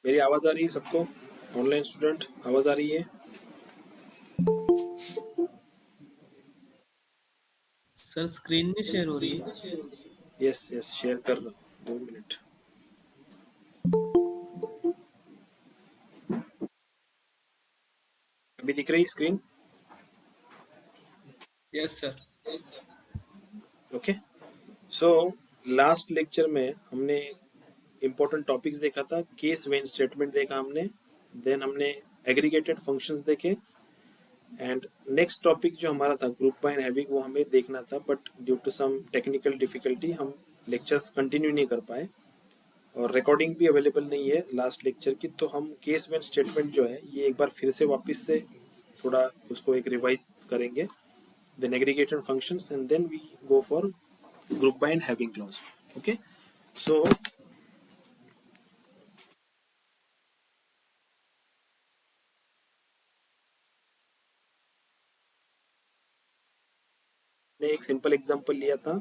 मेरी आवाज आ रही है सबको? ऑनलाइन स्टूडेंट आवाज आ रही है? सर स्क्रीन नहीं शेयर हो रही है। यस यस, शेयर कर रहा हूँ, 2 मिनट। अभी दिख रही screen? Yes sir. Okay. So last lecture में हमने इंपॉर्टेंट टॉपिक्स देखा था। केस वेन स्टेटमेंट देखा हमने, देन हमने एग्रीगेटेड फंक्शंस देखे, एंड नेक्स्ट टॉपिक जो हमारा था ग्रुप बाय एंड हैविंग, वो हमें देखना था, but due to some technical difficulty हम लेक्चर्स कंटिन्यू नहीं कर पाए, और रिकॉर्डिंग भी अवेलेबल नहीं है लास्ट लेक्चर की। तो हम केस वेन स्टेटमेंट जो है ये एक बार फिर से वापस से थोड़ा उसको एक रिवाइज करेंगे, then aggregated functions, and then we go for group by and having clause. Okay, so ने एक सिंपल एग्जांपल लिया था,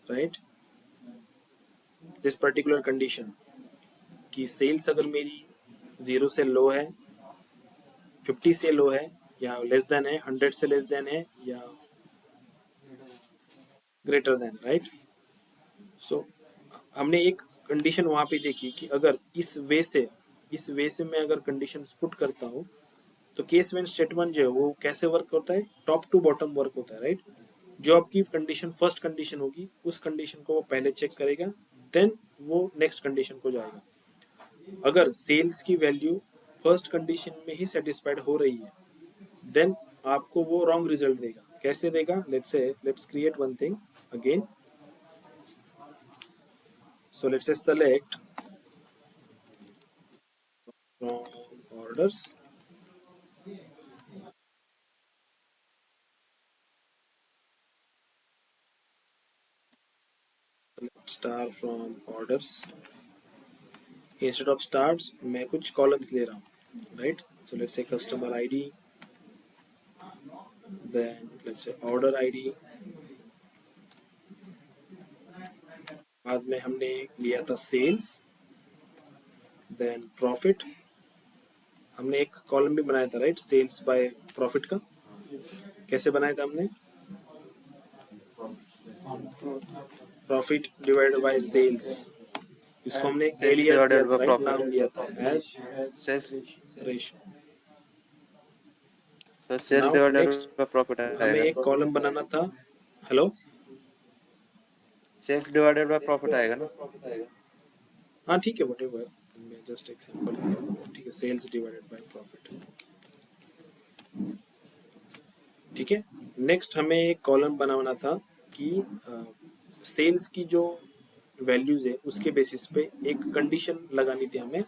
राइट? दिस पर्टिकुलर कंडीशन कि सेल्स अगर मेरी 0 से लो है, 50 से लो है, या लेस देन है, 100 से लेस देन है, या ग्रेटर देन, राइट? सो हमने एक कंडीशन वहां पे देखी कि अगर इस वे से मैं अगर कंडीशन पुट करता हूँ, तो केस वेन स्टेटमेंट जो है वो कैसे वर्क होता है? टॉप टू बॉटम वर्क होता है, राइट? जो आपकी कंडीशन फर्स्ट कंडीशन होगी उस कंडीशन को वो पहले चेक करेगा, देन वो नेक्स्ट कंडीशन को जाएगा। अगर सेल्स की वैल्यू फर्स्ट कंडीशन में ही सेटिस्फाइड हो रही है, देन आपको वो रॉन्ग रिजल्ट देगा। कैसे देगा? Let's create one thing again. So let's say select from orders, star from orders. Instead of stars मैं कुछ कॉलम्स ले रहा हूँ, right? So let's say customer ID, then let's say order ID, बाद में हमने लिया था सेल्स, देन प्रॉफिट। हमने एक कॉलम भी बनाया था, राइट? सेल्स बाय प्रॉफिट का कैसे बनाया था हमने? प्रॉफिट डिवाइडेड बाय सेल्स, इसको हमने एक Sales एलियास दिया divided था, by राइट? profit. नाम दिया था as Sales, ratio. so sales now divided next by profit हमें आएगा एक ना? कॉलम बनाना था। Hello, Sales divided by profit आएगा ना? हाँ ठीक है, वट एवर, मैं जस्ट एग्जाम्पल लिया, ठीक है, सेल्स डिवाइडेड बाय प्रॉफिट, ठीक है। नेक्स्ट हमें एक कॉलम बनाना था कि सेल्स की जो वैल्यूज है उसके बेसिस पे एक कंडीशन लगानी थी हमें,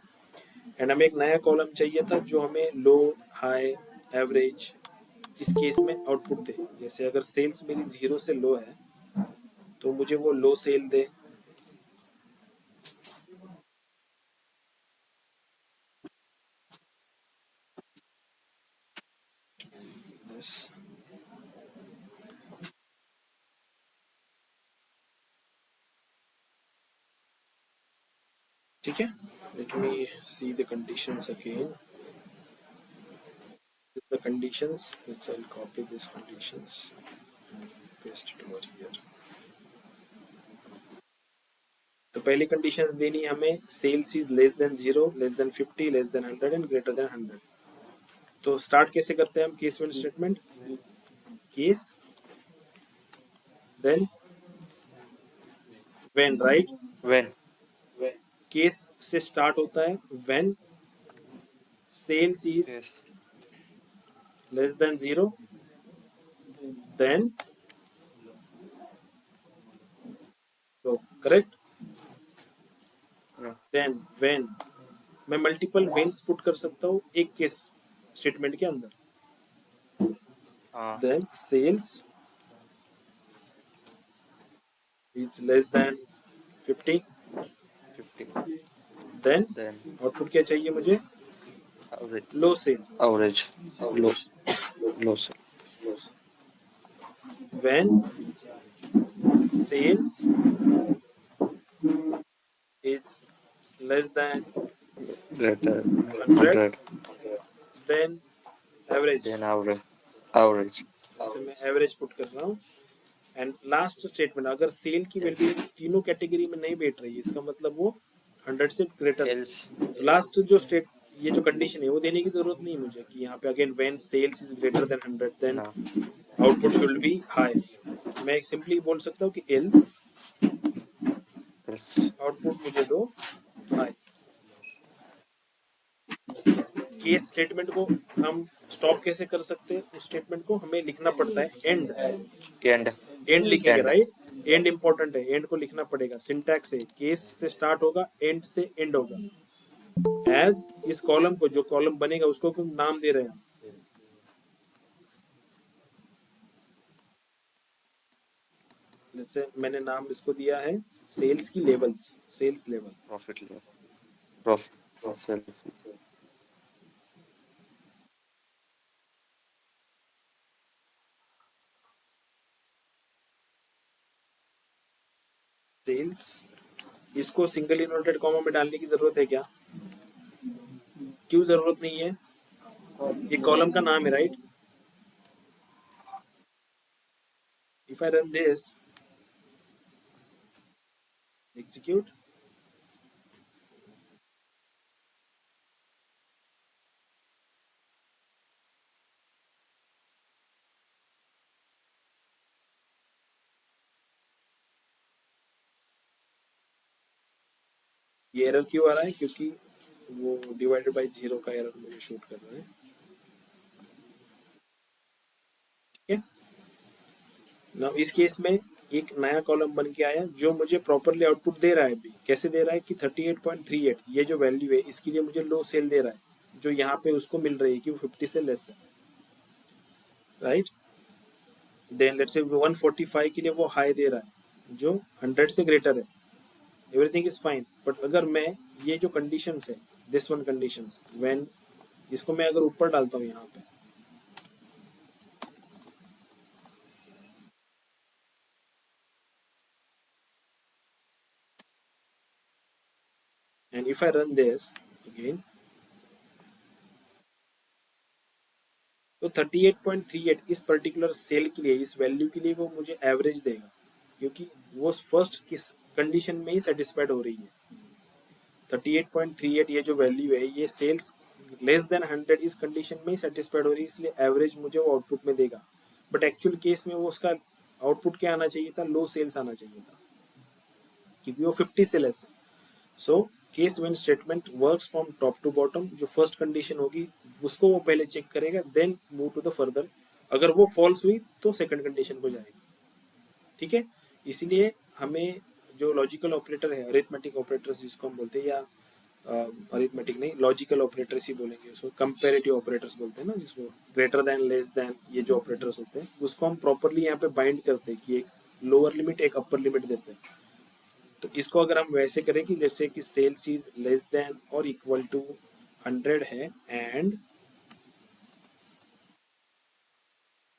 एंड हमें एक नया कॉलम चाहिए था जो हमें लो, हाई, एवरेज इस केस में आउटपुट दे। जैसे अगर सेल्स मेरी 0 से लो है तो मुझे वो लो सेल दे, ठीक है। Let me see the conditions again, the conditions, let's I'll copy these conditions and paste it over here। तो पहली कंडीशन देनी है हमें, sales is less than 0, less than 50, less than 100 and greater than 100। तो start कैसे करते हैं हम case when statement? Case then when, right? When? Case से स्टार्ट होता है when sales is Yes. Less than 0, then low, correct? No. Then when मैं multiple whens put कर सकता हूँ एक केस स्टेटमेंट के अंदर। हाँ. Then sales is less than 50, 50. Then Then output क्या चाहिए मुझे? average. Low sale. Average. Low. Low sale. When sales is less than greater 100, 100, then average, then average, जैसे मैं एवरेज पुट कर रहा हूँ। एंड लास्ट स्टेटमेंट, अगर सेल की yeah. वैल्यू तीनों कैटेगरी में नहीं बैठ रही है, इसका मतलब वो 100 से ग्रेटर है। Else, तो लास्ट जो स्टेट, ये जो कंडीशन है वो देने की जरूरत नहीं है मुझे कि यहाँ पे again when sales is greater than 100 then no, output should be high. मैं सिंपली बोल सकता हूँ कि एल्स else, आउटपुट मुझे दो हाई। केस स्टेटमेंट को हम स्टॉप कैसे कर सकते हैं? उस स्टेटमेंट को हमें लिखना पड़ता है एंड, end, एंड लिखेंगे end, राइट। एंड इंपॉर्टेंट है, एंड को लिखना पड़ेगा। सिंटैक्स है, केस से स्टार्ट होगा, एंड से एंड होगा। एज इस कॉलम को, जो कॉलम बनेगा उसको हम नाम दे रहे हैं। जैसे मैंने नाम इसको दिया है सेल्स की levels, sales level. profit level, profit, sales, sales, इसको सिंगल इन्वर्टेड कॉमा में डालने की जरूरत है क्या? क्यों जरूरत नहीं है? ये कॉलम का नाम है right. If I run this, execute, ये एरर क्यों आ रहा है? क्योंकि वो डिवाइडेड बाय 0 का एरर मुझे शूट कर रहा है। ठीक है, नाउ इस केस में एक नया कॉलम बन के आया जो मुझे प्रॉपरली आउटपुट दे रहा है। अभी कैसे दे रहा है कि 38.38 ये जो वैल्यू है इसके लिए मुझे लो सेल दे रहा है, जो यहाँ पे उसको मिल रही है कि वो 50 से लेस है राइट। देन लेट्स से 145 के लिए वो हाई दे रहा है जो 100 से ग्रेटर है। एवरीथिंग इज फाइन, बट अगर मैं ये जो कंडीशंस है, दिस वन कंडीशंस, व्हेन इसको मैं अगर ऊपर डालता हूँ यहाँ पे, and if I run this again, तो 38.38 इस पर्टिकुलर सेल के लिए, इस वैल्यू के लिए वो मुझे एवरेज देगा, क्योंकि वो फर्स्ट किस कंडीशन में ही सेटिस्फाइड हो रही है। 38.38 ये जो वैल्यू है ये सेल्स लेस देन 100 इस कंडीशन में ही सेटिस्फाइड हो रही है, इसलिए एवरेज मुझे वो आउटपुट में देगा। बट एक्चुअल केस में वो उसका आउटपुट क्या आना चाहिए था? लो सेल्स आना चाहिए था, क्योंकि वो 50 से लेस है। So case when statement works from top to bottom. जो फर्स्ट कंडीशन होगी उसको वो पहले चेक करेगा, then move to the further. अगर वो फॉल्स हुई तो सेकंड कंडीशन को जाएगा। ठीक है, इसलिए हमें जो लॉजिकल ऑपरेटर है, अरिथमेटिक ऑपरेटर्स जिसको हम बोलते हैं, या अरिथमेटिक नहीं, लॉजिकल ऑपरेटर्स ही बोलेंगे उसको, कंपेरेटिव ऑपरेटर्स बोलते हैं ना, जिसको ग्रेटर देन, लेस देन, ये जो ऑपरेटर्स होते हैं उसको हम प्रॉपरली यहाँ पे बाइंड करते हैं कि एक लोअर लिमिट एक अपर लिमिट देते हैं। तो इसको अगर हम वैसे करें कि जैसे कि सेल्स इज लेस देन और इक्वल टू 100 है and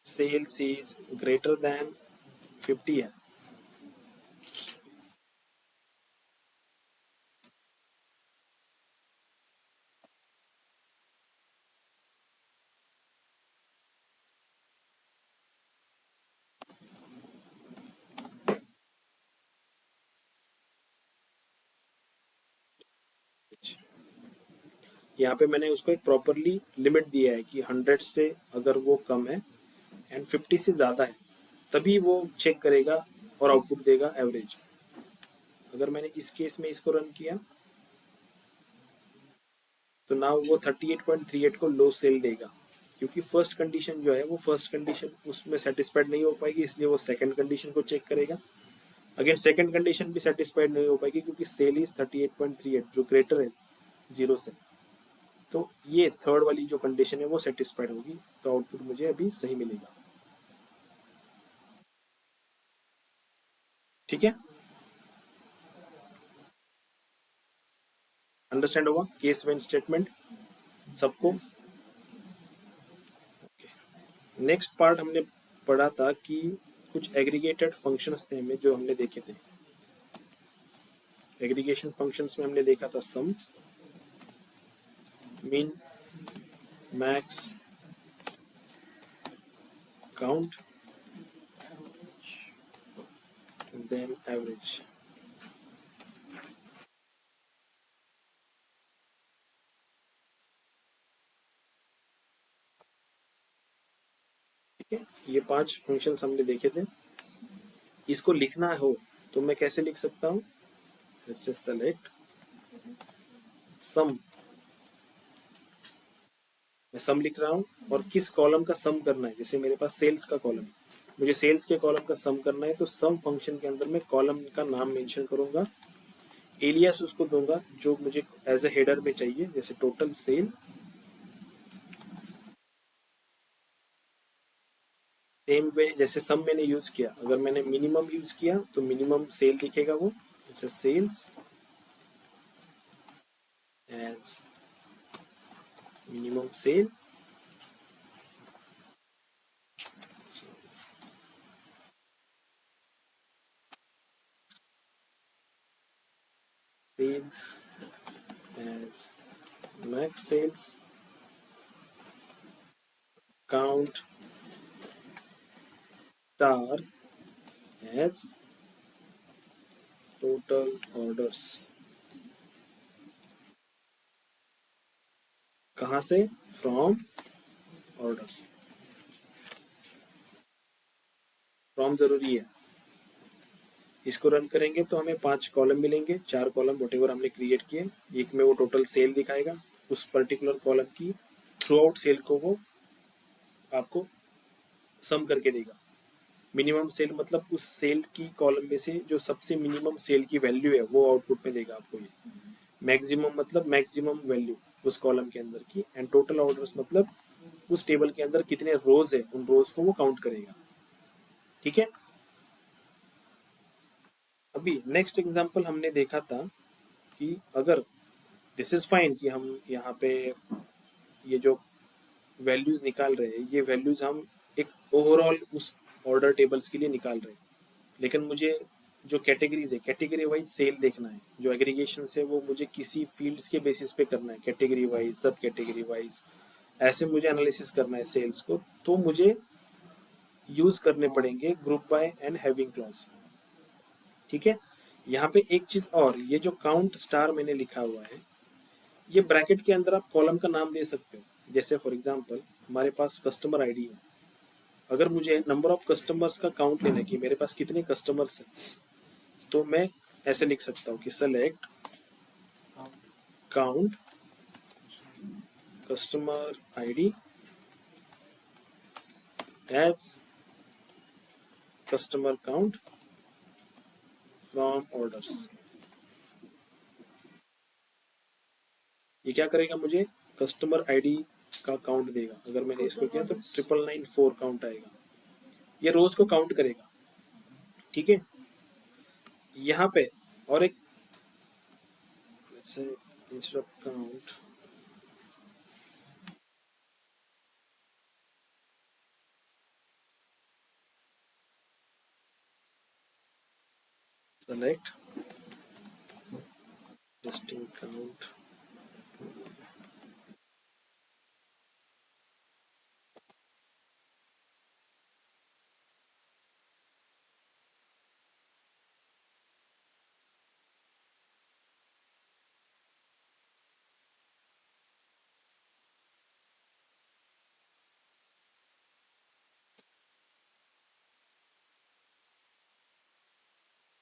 sales is greater than 50 है, यहाँ पे मैंने उसको एक प्रॉपरली लिमिट दिया है कि 100 से अगर वो कम है एंड 50 से ज़्यादा है तभी वो चेक करेगा और आउटपुट देगा एवरेज। अगर मैंने इस केस में इसको रन किया तो नाउ वो 38.38 को लो सेल देगा, क्योंकि फर्स्ट कंडीशन जो है वो फर्स्ट कंडीशन उसमें सेटिस्फाइड नहीं हो पाएगी, इसलिए वो सेकंड कंडीशन को चेक करेगा। अगेन सेकंड कंडीशन भी सेटिस्फाइड नहीं हो पाएगी क्योंकि सेल इज 38.38 जो ग्रेटर है 0 से। तो ये थर्ड वाली जो कंडीशन है वो सेटिस्फाइड होगी, तो आउटपुट मुझे अभी सही मिलेगा। ठीक है, अंडरस्टैंड होगा केस व्हेन स्टेटमेंट सबको? नेक्स्ट पार्ट हमने पढ़ा था कि कुछ एग्रीगेटेड फंक्शंस थे हमें जो हमने देखे थे। एग्रीगेशन फंक्शंस में हमने देखा था sum, mean, max, count, then average. ठीक है, ये 5 फंक्शंस हमने देखे थे। इसको लिखना हो तो मैं कैसे लिख सकता हूँ? लेट्स से सेलेक्ट सम, मैं सम लिख रहा हूँ और किस कॉलम का सम करना है। जैसे मेरे पास सेल्स का कॉलम, मुझे सेल्स के कॉलम का सम करना है, तो सम फंक्शन के अंदर मैं कॉलम का नाम मेंशन करूंगा, एलियास उसको दूंगा जो मुझे एज ए हेडर में चाहिए, जैसे टोटल सेल। सेम वे जैसे सम मैंने यूज किया, अगर मैंने मिनिमम यूज किया तो मिनिमम सेल दिखेगा वो, जैसे sales as minimum sale, sales as max sales, count star as total orders. कहाँ से? From orders. फ्रॉम जरूरी है। इसको रन करेंगे तो हमें 5 कॉलम मिलेंगे, 4 कॉलम वटेवर हमने क्रिएट किए। एक में वो टोटल सेल दिखाएगा, उस पर्टिकुलर कॉलम की थ्रू आउट सेल को वो आपको सम करके देगा। मिनिमम सेल मतलब उस सेल की कॉलम में से जो सबसे मिनिमम सेल की वैल्यू है वो आउटपुट में देगा आपको ये। मैक्सिमम मतलब मैक्सिमम वैल्यू उस कॉलम के अंदर की, एंड टोटल ऑर्डर्स मतलब उस टेबल के अंदर कितने रोज है उन रोज को वो काउंट करेगा। ठीक है। अभी नेक्स्ट एग्जांपल हमने देखा था कि अगर दिस इज फाइन कि हम यहाँ पे ये जो वैल्यूज निकाल रहे हैं, ये वैल्यूज हम एक ओवरऑल उस ऑर्डर टेबल्स के लिए निकाल रहे हैं, लेकिन मुझे जो कैटेगरीज है कैटेगरी वाइज सेल देखना है। जो एग्रीगेशन है वो मुझे किसी फील्ड्स के बेसिस पे करना है, कैटेगरी वाइज, सब कैटेगरी वाइज, ऐसे मुझे एनालिसिस करना है सेल्स को, तो मुझे यूज करने पड़ेंगे group by and having clause. ठीक है। यहाँ पे एक चीज और, ये जो काउंट स्टार मैंने लिखा हुआ है, ये ब्रैकेट के अंदर आप कॉलम का नाम दे सकते हो। जैसे फॉर एग्जांपल हमारे पास कस्टमर आईडी है, अगर मुझे नंबर ऑफ कस्टमर्स का काउंट लेना है कि मेरे पास कितने कस्टमर्स हैं, तो मैं ऐसे लिख सकता हूँ कि select count customer ID as customer count from orders. ये क्या करेगा? मुझे कस्टमर आईडी का काउंट देगा। अगर मैंने इसको किया तो 9994 काउंट आएगा, ये रोज को काउंट करेगा। ठीक है। यहाँ पे और एक, let's say instead of count, select distinct count,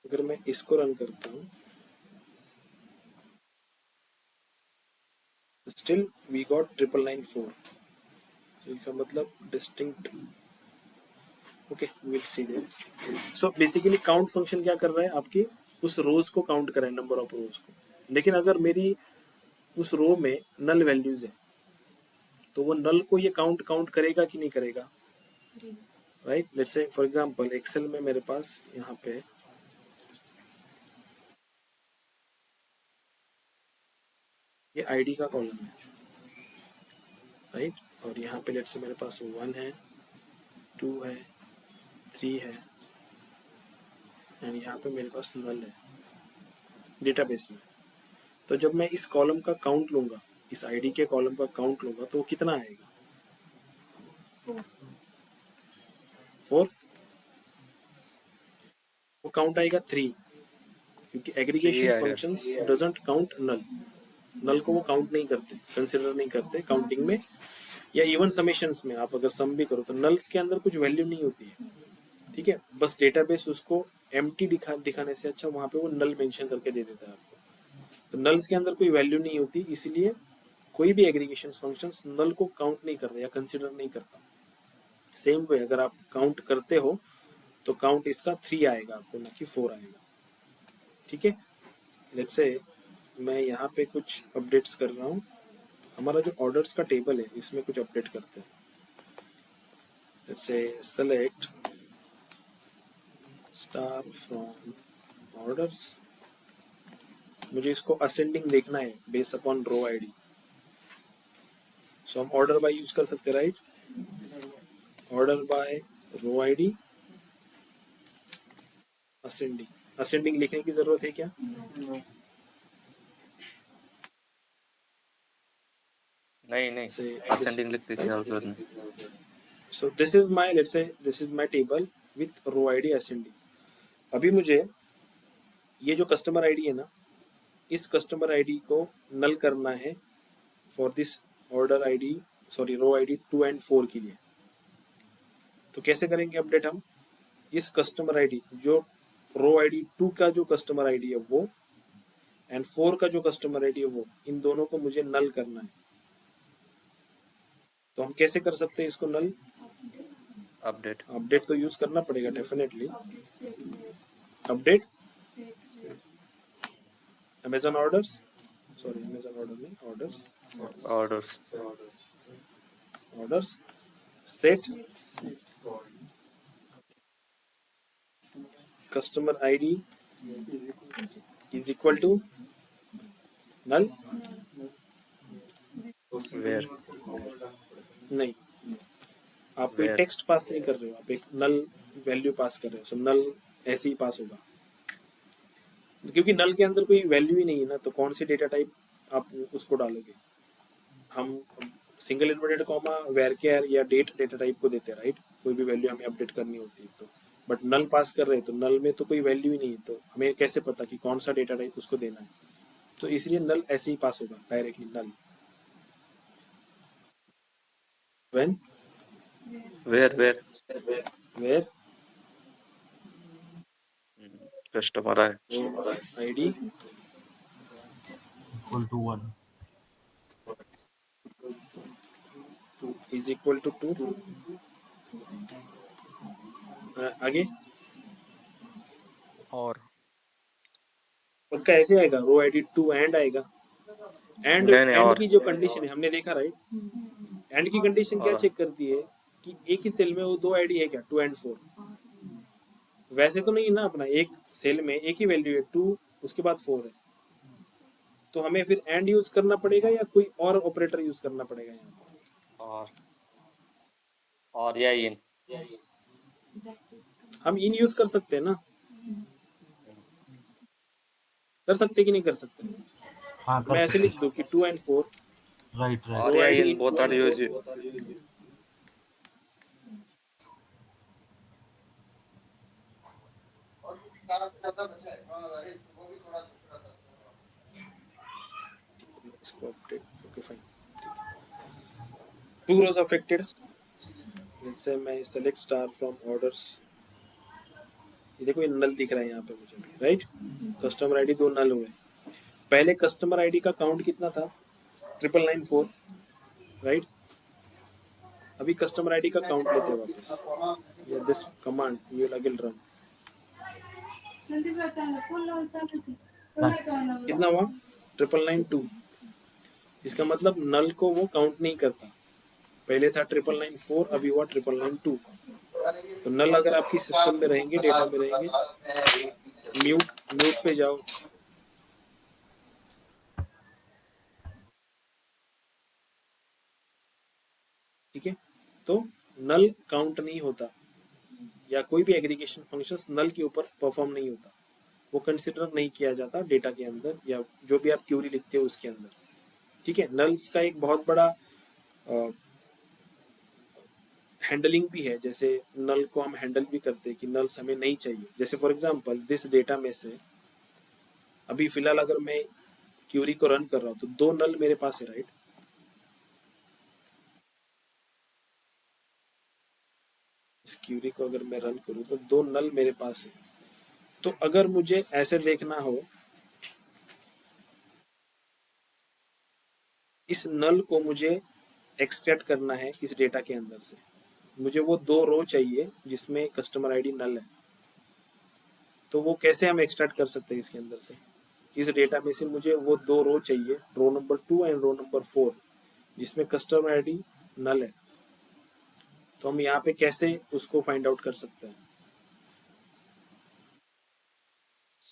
अगर मैं इसको रन करता हूँ, स्टिल वी गॉट 9994। तो इसका मतलब distinct. Okay, will see there. So basically count function क्या कर रहा है? आपकी उस रोज को काउंट कर रहा है, नंबर ऑफ रोज को। लेकिन अगर मेरी उस रो में नल वैल्यूज है, तो वो नल को ये काउंट काउंट करेगा कि नहीं करेगा? Right. Let's say for example Excel में मेरे पास यहाँ पे ये आईडी का कॉलम है, राइट। और यहाँ पे लेट्स से मेरे पास 1 है, 2 है, 3 है, एंड यहाँ पे मेरे पास नल है डेटाबेस में। तो जब मैं इस कॉलम का काउंट लूंगा इस आईडी के कॉलम का काउंट लूंगा तो वो कितना आएगा? 4। वो काउंट आएगा 3, क्योंकि एग्रीगेशन आएगा। फंक्शंस डजंट काउंट नल। नल को वो काउंट नहीं करते, कंसिडर नहीं करते काउंटिंग में, या इवन समेशंस में आप अगर सम भी करो तो नल्स के अंदर कुछ वैल्यू नहीं होती है, ठीक है। बस डेटाबेस उसको एम्प्टी दिखाने से अच्छा वहां पे वो नल मेंशन करके दे देता है आपको। तो नल्स के अंदर कोई वैल्यू नहीं होती, इसलिए कोई भी एग्रीगेशन फंक्शंस नल को काउंट नहीं करता या कंसिडर नहीं करता। सेम वे अगर आप काउंट करते हो तो काउंट इसका 3 आएगा आपको, ना कि 4 आएगा, ठीक है। लेट्स से मैं यहाँ पे कुछ अपडेट्स कर रहा हूँ। हमारा जो ऑर्डर्स का टेबल है इसमें कुछ अपडेट करते हैं। Let's say select star from orders. मुझे इसको असेंडिंग देखना है base upon row ID, so हम ऑर्डर बाय यूज कर सकते हैं, right. Order by row ID ascending. Ascending लिखने की जरूरत है क्या? नहीं, से असेंडिंग लिखने की जरूरत नहीं। So this is my, let's say this is my table with row ID ascending. अभी मुझे ये जो कस्टमर आईडी है ना, इस कस्टमर आईडी को नल करना है for this order ID, sorry row ID 2 and 4 के लिए। तो कैसे करेंगे अपडेट हम? इस कस्टमर आईडी जो रो आईडी 2 का जो कस्टमर आईडी है वो, एंड 4 का जो कस्टमर आईडी है वो, इन दोनों को मुझे नल करना है। तो हम कैसे कर सकते हैं इसको नल? अपडेट तो यूज करना पड़ेगा definitely. Update Amazon orders, sorry Amazon order नहीं, orders set customer ID is equal to null. Where नहीं, आप कोई टेक्स्ट पास नहीं कर रहे हो, आप एक नल वैल्यू पास कर रहे हो, सो नल ऐसे ही पास होगा, क्योंकि नल के अंदर कोई वैल्यू ही नहीं है ना, तो कौन सी डेटा टाइप आप उसको डालोगे? हम सिंगल इन्वर्टेड कॉमा वेरकेयर या डेट डेटा टाइप को देते हैं, राइट। कोई भी वैल्यू हमें अपडेट करनी होती है तो, बट नल पास कर रहे हैं तो नल में तो कोई वैल्यू ही नहीं है, तो हमें कैसे पता कि कौन सा डेटा टाइप उसको देना है? तो इसलिए नल ऐसे ही पास होगा directly. Null when where customer ID equal to 1. Is equal to 2। आगे और पक्का ऐसे आएगा, रो आईडी 2 एंड आएगा। एंड नहीं, एंड और की जो कंडीशन है हमने देखा, राइट। एंड की कंडीशन क्या चेक करती है कि एक ही सेल में वो 2 आईडी है क्या, 2 and 4। वैसे तो नहीं ना, अपना एक सेल में एक ही वैल्यू है 2, उसके बाद 4 है, तो हमें फिर एंड यूज करना पड़ेगा या कोई और ऑपरेटर यूज करना पड़ेगा यहाँ पर? और या इन हम इन यूज कर सकते हैं ना, कर सकते कि नहीं कर सकते? हाँ मैं कर ऐसे लिख दूं कि 2 and 4 राइट राइट और या इन बोथ आर यूज। इसको update, okay fine. 2 rows affected, let's say मैं सेलेक्ट स्टार फ्रॉम ऑर्डर्स। ये देखो ये नल दिख रहा है यहाँ पे मुझे भी, राइट। कस्टमर आईडी 2 नल हुए। पहले कस्टमर आईडी का काउंट कितना था? 994, राइट। अभी कस्टमर आईडी का काउंट लेते हैं वापस, या this command you will again run. कितना हुआ? 992। इसका मतलब नल को वो काउंट नहीं करता। पहले था 994, अभी हुआ 992। तो नल अगर आपकी सिस्टम में रहेंगे, डेटा में रहेंगे, म्यूट पे जाओ, ठीक है। तो नल काउंट नहीं होता, या कोई भी एग्रीगेशन फंक्शंस नल के ऊपर परफॉर्म नहीं होता, वो कंसिडर नहीं किया जाता डेटा के अंदर, या जो भी आप क्यूरी लिखते हो उसके अंदर। ठीक है, नल्स का एक बहुत बड़ा हैंडलिंग भी है, जैसे नल को हम हैंडल भी करते हैं कि नल्स हमें नहीं चाहिए। जैसे फॉर एग्जांपल दिस डेटा में से अभी फिलहाल अगर मैं क्यूरी को रन कर रहा हूँ तो 2 नल मेरे पास है, राइट। इस क्यूरी को अगर मैं रन करूँ तो 2 नल मेरे पास है। तो अगर मुझे ऐसे देखना हो, इस नल को मुझे एक्सट्रैक्ट करना है इस डेटा के अंदर से, मुझे वो 2 रो चाहिए जिसमें कस्टमर आईडी नल है। तो वो कैसे हम एक्सट्रैक्ट कर सकते हैं इसके अंदर से, इस डेटा में से मुझे वो 2 रो चाहिए, row number 2 and row number 4, जिसमें कस्टमर आईडी नल है। तो हम यहाँ पे कैसे उसको फाइंड आउट कर सकते हैं?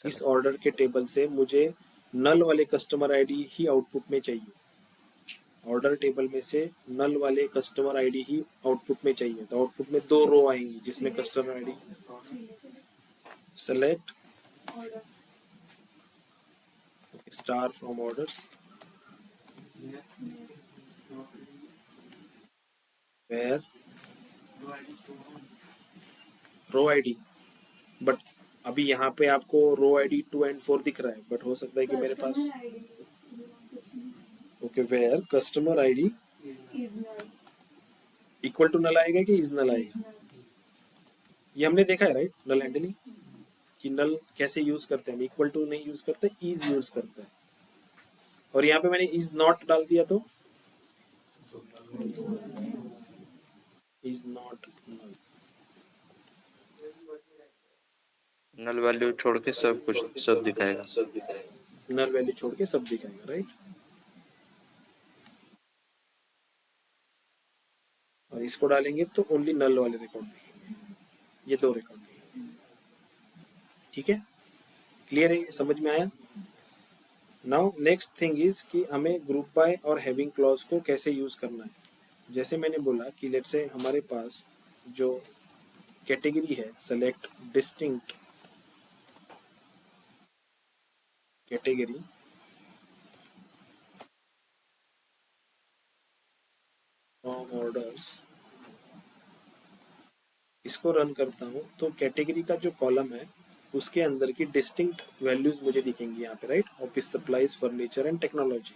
इस ऑर्डर के टेबल से मुझे नल वाले कस्टमर आईडी ही आउटपुट में चाहिए, ऑर्डर टेबल में से नल वाले कस्टमर आईडी ही आउटपुट में चाहिए। तो आउटपुट में 2 रो आएंगी जिसमें customer ID select star from orders where row ID, but अभी यहाँ पे आपको रो आईडी 2 एंड 4 दिख रहा है, बट हो सकता है कि मेरे पास okay where customer ID equal to null आएगा कि इज नल आएगा। ये हमने देखा है, राइट, नल हैंडलिंग कि नल कैसे यूज करते हैं हम, इक्वल टू नहीं यूज करते, इज यूज करते हैं। और यहाँ पे मैंने इज नॉट डाल दिया तो is not null, null value छोड़ के सब कुछ सब दिखाएगा। नल वैल्यू छोड़ के सब दिखाएगा, राइट। और इसको डालेंगे तो ओनली नल वाले रिकॉर्ड दिखेंगे, ये 2 रिकॉर्ड दिखेंगे। ठीक है, क्लियर है, समझ में आया? नाउ नेक्स्ट थिंग इज कि हमें ग्रुप बाय और हैविंग क्लॉज को कैसे यूज करना है। जैसे मैंने बोला कि लेट्स से हमारे पास जो कैटेगरी है, select distinct category from orders, इसको रन करता हूँ तो कैटेगरी का जो कॉलम है उसके अंदर की डिस्टिंक्ट वैल्यूज मुझे दिखेंगी यहाँ पे, right, office supplies furniture and technology.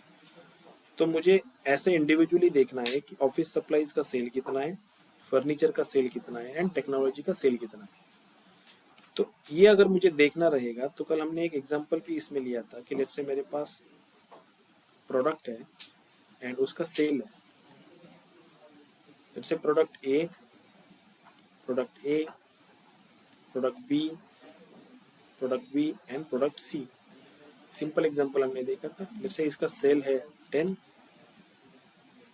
तो मुझे ऐसे इंडिविजुअली देखना है कि ऑफिस सप्लाईज का सेल कितना है, फर्नीचर का सेल कितना है एंड टेक्नोलॉजी का सेल कितना है। तो ये अगर मुझे देखना रहेगा तो कल हमने एक एग्जांपल भी इसमें लिया था कि लेट्स से मेरे पास प्रोडक्ट है एंड उसका सेल है, let's say product A, product A, product B, product B and product C. Simple example हमने देखा था, लेट्स से इसका सेल है 10,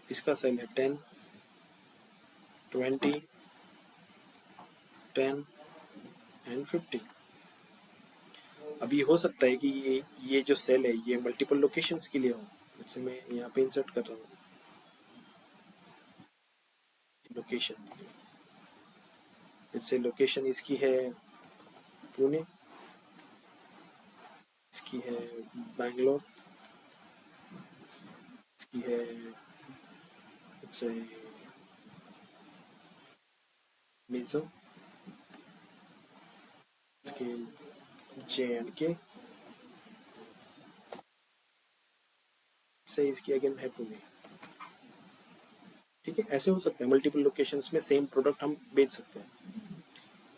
इसका सेल है 10, 20, 10 एंड 50। अभी हो सकता है कि ये जो सेल है ये मल्टीपल लोकेशंस के लिए हो। जैसे मैं यहाँ पे इंसर्ट कर रहा हूँ लोकेशन, जैसे लोकेशन इसकी है पुणे, इसकी है बैंगलोर, इसकी है जैसे मिजो, इसकी JNK से इसकी अगेन है पुणे। ठीक है, ऐसे हो सकते हैं मल्टीपल लोकेशंस में सेम प्रोडक्ट हम बेच सकते हैं।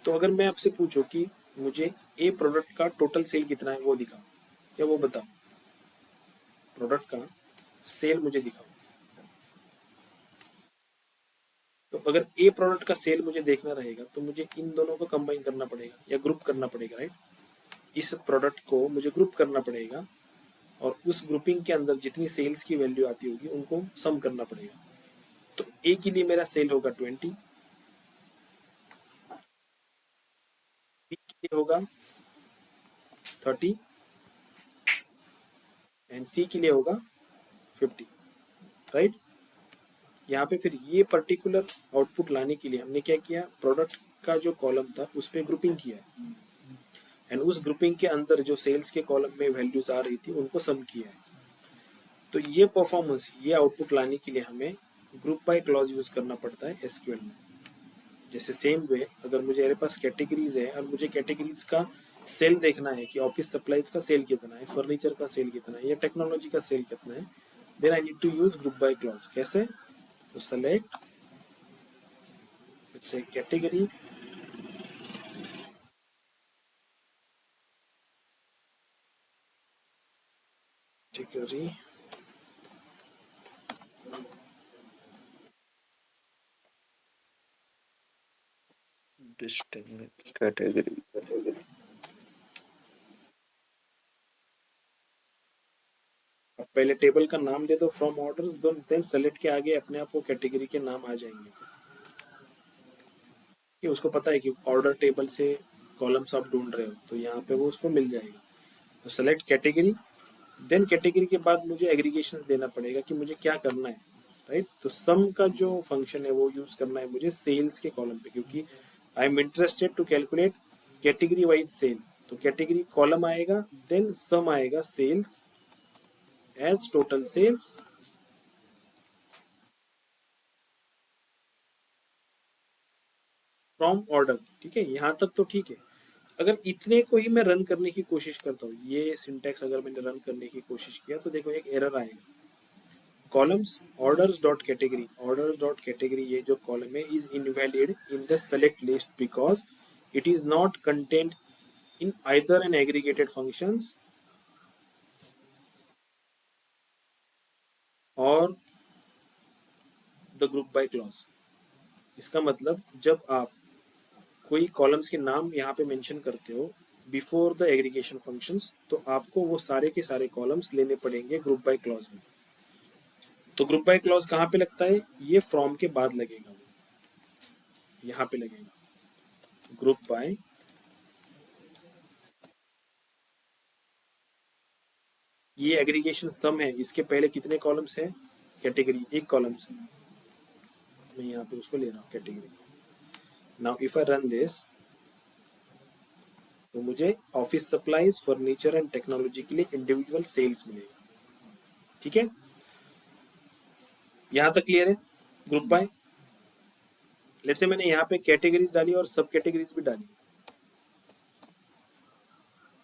तो अगर मैं आपसे पूछूं कि मुझे ए प्रोडक्ट का टोटल सेल कितना है वो दिखाओ, या वो बताओ, प्रोडक्ट का सेल मुझे दिखाओ। तो अगर ए प्रोडक्ट का सेल मुझे देखना रहेगा तो मुझे इन दोनों को कंबाइन करना पड़ेगा या ग्रुप करना पड़ेगा, राइट। इस प्रोडक्ट को मुझे ग्रुप करना पड़ेगा और उस ग्रुपिंग के अंदर जितनी सेल्स की वैल्यू आती होगी उनको सम करना पड़ेगा। तो ए के लिए मेरा सेल होगा 20, बी के लिए होगा 30 एंड सी के लिए होगा 50, राइट। यहाँ पे फिर ये पर्टिकुलर आउटपुट लाने के लिए हमने क्या किया, प्रोडक्ट का जो कॉलम था उस पर ग्रुपिंग किया एंड उस ग्रुपिंग के अंदर जो सेल्स के कॉलम में वैल्यूज आ रही थी उनको सम किया है। तो ये परफॉर्मेंस, ये आउटपुट लाने के लिए हमें ग्रुप बाय क्लॉज यूज करना पड़ता है एसक्यूएल में। जैसे सेम वे, अगर मुझे मेरे पास कैटेगरीज है और मुझे कैटेगरीज का सेल देखना है कि ऑफिस सप्लाईज का सेल कितना है, फर्नीचर का सेल कितना है, या टेक्नोलॉजी का सेल कितना है, then I need to use group by clause. कैसे? तो select it's a category, category distinct category. अब पहले टेबल का नाम दे दो फ्रॉम ऑर्डर्स, देन सेलेक्ट के आगे अपने आप वो कैटेगरी के नाम आ जाएंगे। कि उसको पता है कि ऑर्डर टेबल से कॉलम्स आप ढूंढ रहे हो, तो यहाँ पे वो उसको मिल जाएगा। तो सेलेक्ट कैटेगरी, देन कैटेगरी के बाद मुझे एग्रीगेशंस देना पड़ेगा कि मुझे क्या करना है, राइट। तो सम का जो फंक्शन है वो यूज करना है मुझे सेल्स के कॉलम पे, क्योंकि I am interested to calculate category wise sale. तो कैटेगरी कॉलम आएगा, देन सम आएगा sales as total sales, from order. ठीक है, यहाँ तक तो ठीक है। अगर इतने को ही मैं रन करने की कोशिश करता हूँ, ये सिंटैक्स अगर मैंने रन करने की कोशिश किया, तो देखो एक एरर आएगा। कॉलम्स ऑर्डर्स डॉट कैटेगरी, ये जो कॉलम है is invalid in the select list because it is not content in either an aggregated functions और द ग्रुप बाय क्लॉज। इसका मतलब जब आप कोई कॉलम्स के नाम यहाँ पे मेंशन करते हो बिफोर द एग्रीगेशन फंक्शंस, तो आपको वो सारे के सारे कॉलम्स लेने पड़ेंगे ग्रुप बाय क्लॉज में। तो ग्रुप बाय क्लॉज कहाँ पे लगता है? ये फ्रॉम के बाद लगेगा, यहाँ पे लगेगा ग्रुप बाय। ये एग्रीगेशन सम है, इसके पहले कितने कॉलम्स हैं? कैटेगरी एक कॉलम्स है, मैं यहाँ पे उसको ले रहा हूँ category. Now if I run this, तो मुझे office supplies, furniture and technology के लिए इंडिविजुअल सेल्स मिलेगा। ठीक है, यहाँ तक क्लियर है? ग्रुप बाय, लेट्स से मैंने यहाँ पे कैटेगरीज डाली और सब कैटेगरीज भी डाली।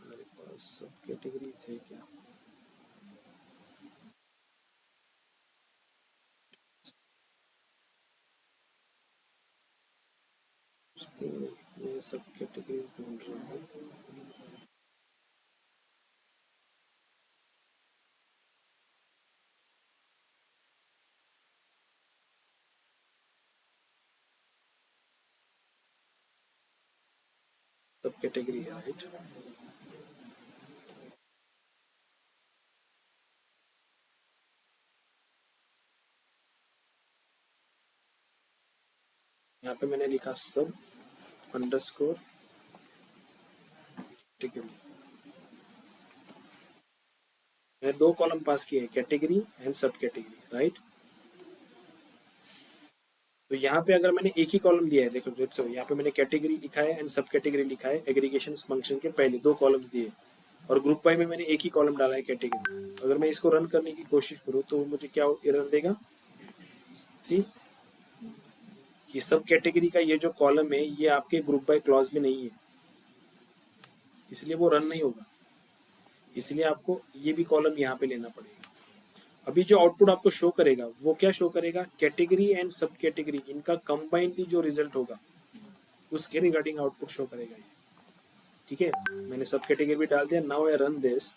मेरे पास सब कैटेगरीज है क्या? मैं सब कैटेगरीज ढूंढ रहा हूँ। सब कैटेगरी है, राइट। यहाँ पे मैंने लिखा सब अंडरस्कोर कैटेगरी। मैंने दो कॉलम पास किए हैं, category and sub category, right. तो यहाँ पे अगर मैंने एक ही कॉलम दिया है, देखो लेट्स से यहाँ पे मैंने कैटेगरी लिखा है एंड सब कैटेगरी लिखा है, एग्रीगेशन फंक्शन के पहले दो कॉलम्स दिए, और ग्रुप बाय में मैंने एक ही कॉलम डाला है कैटेगरी। अगर मैं इसको रन करने की कोशिश करूँ तो मुझे क्या एरर देगा? सी कि सब कैटेगरी का ये जो कॉलम है ये आपके ग्रुप बाय क्लॉज में नहीं है, इसलिए वो रन नहीं होगा। इसलिए आपको ये भी कॉलम यहाँ पे लेना पड़ेगा। अभी जो आउटपुट आपको शो करेगा वो क्या शो करेगा? कैटेगरी एंड सब कैटेगरी, इनका कंबाइनली जो रिजल्ट होगा उसके रिगार्डिंग आउटपुट शो करेगा ये। ठीक है, मैंने सब कैटेगरी भी डाल दिया। नाउ आई रन दिस,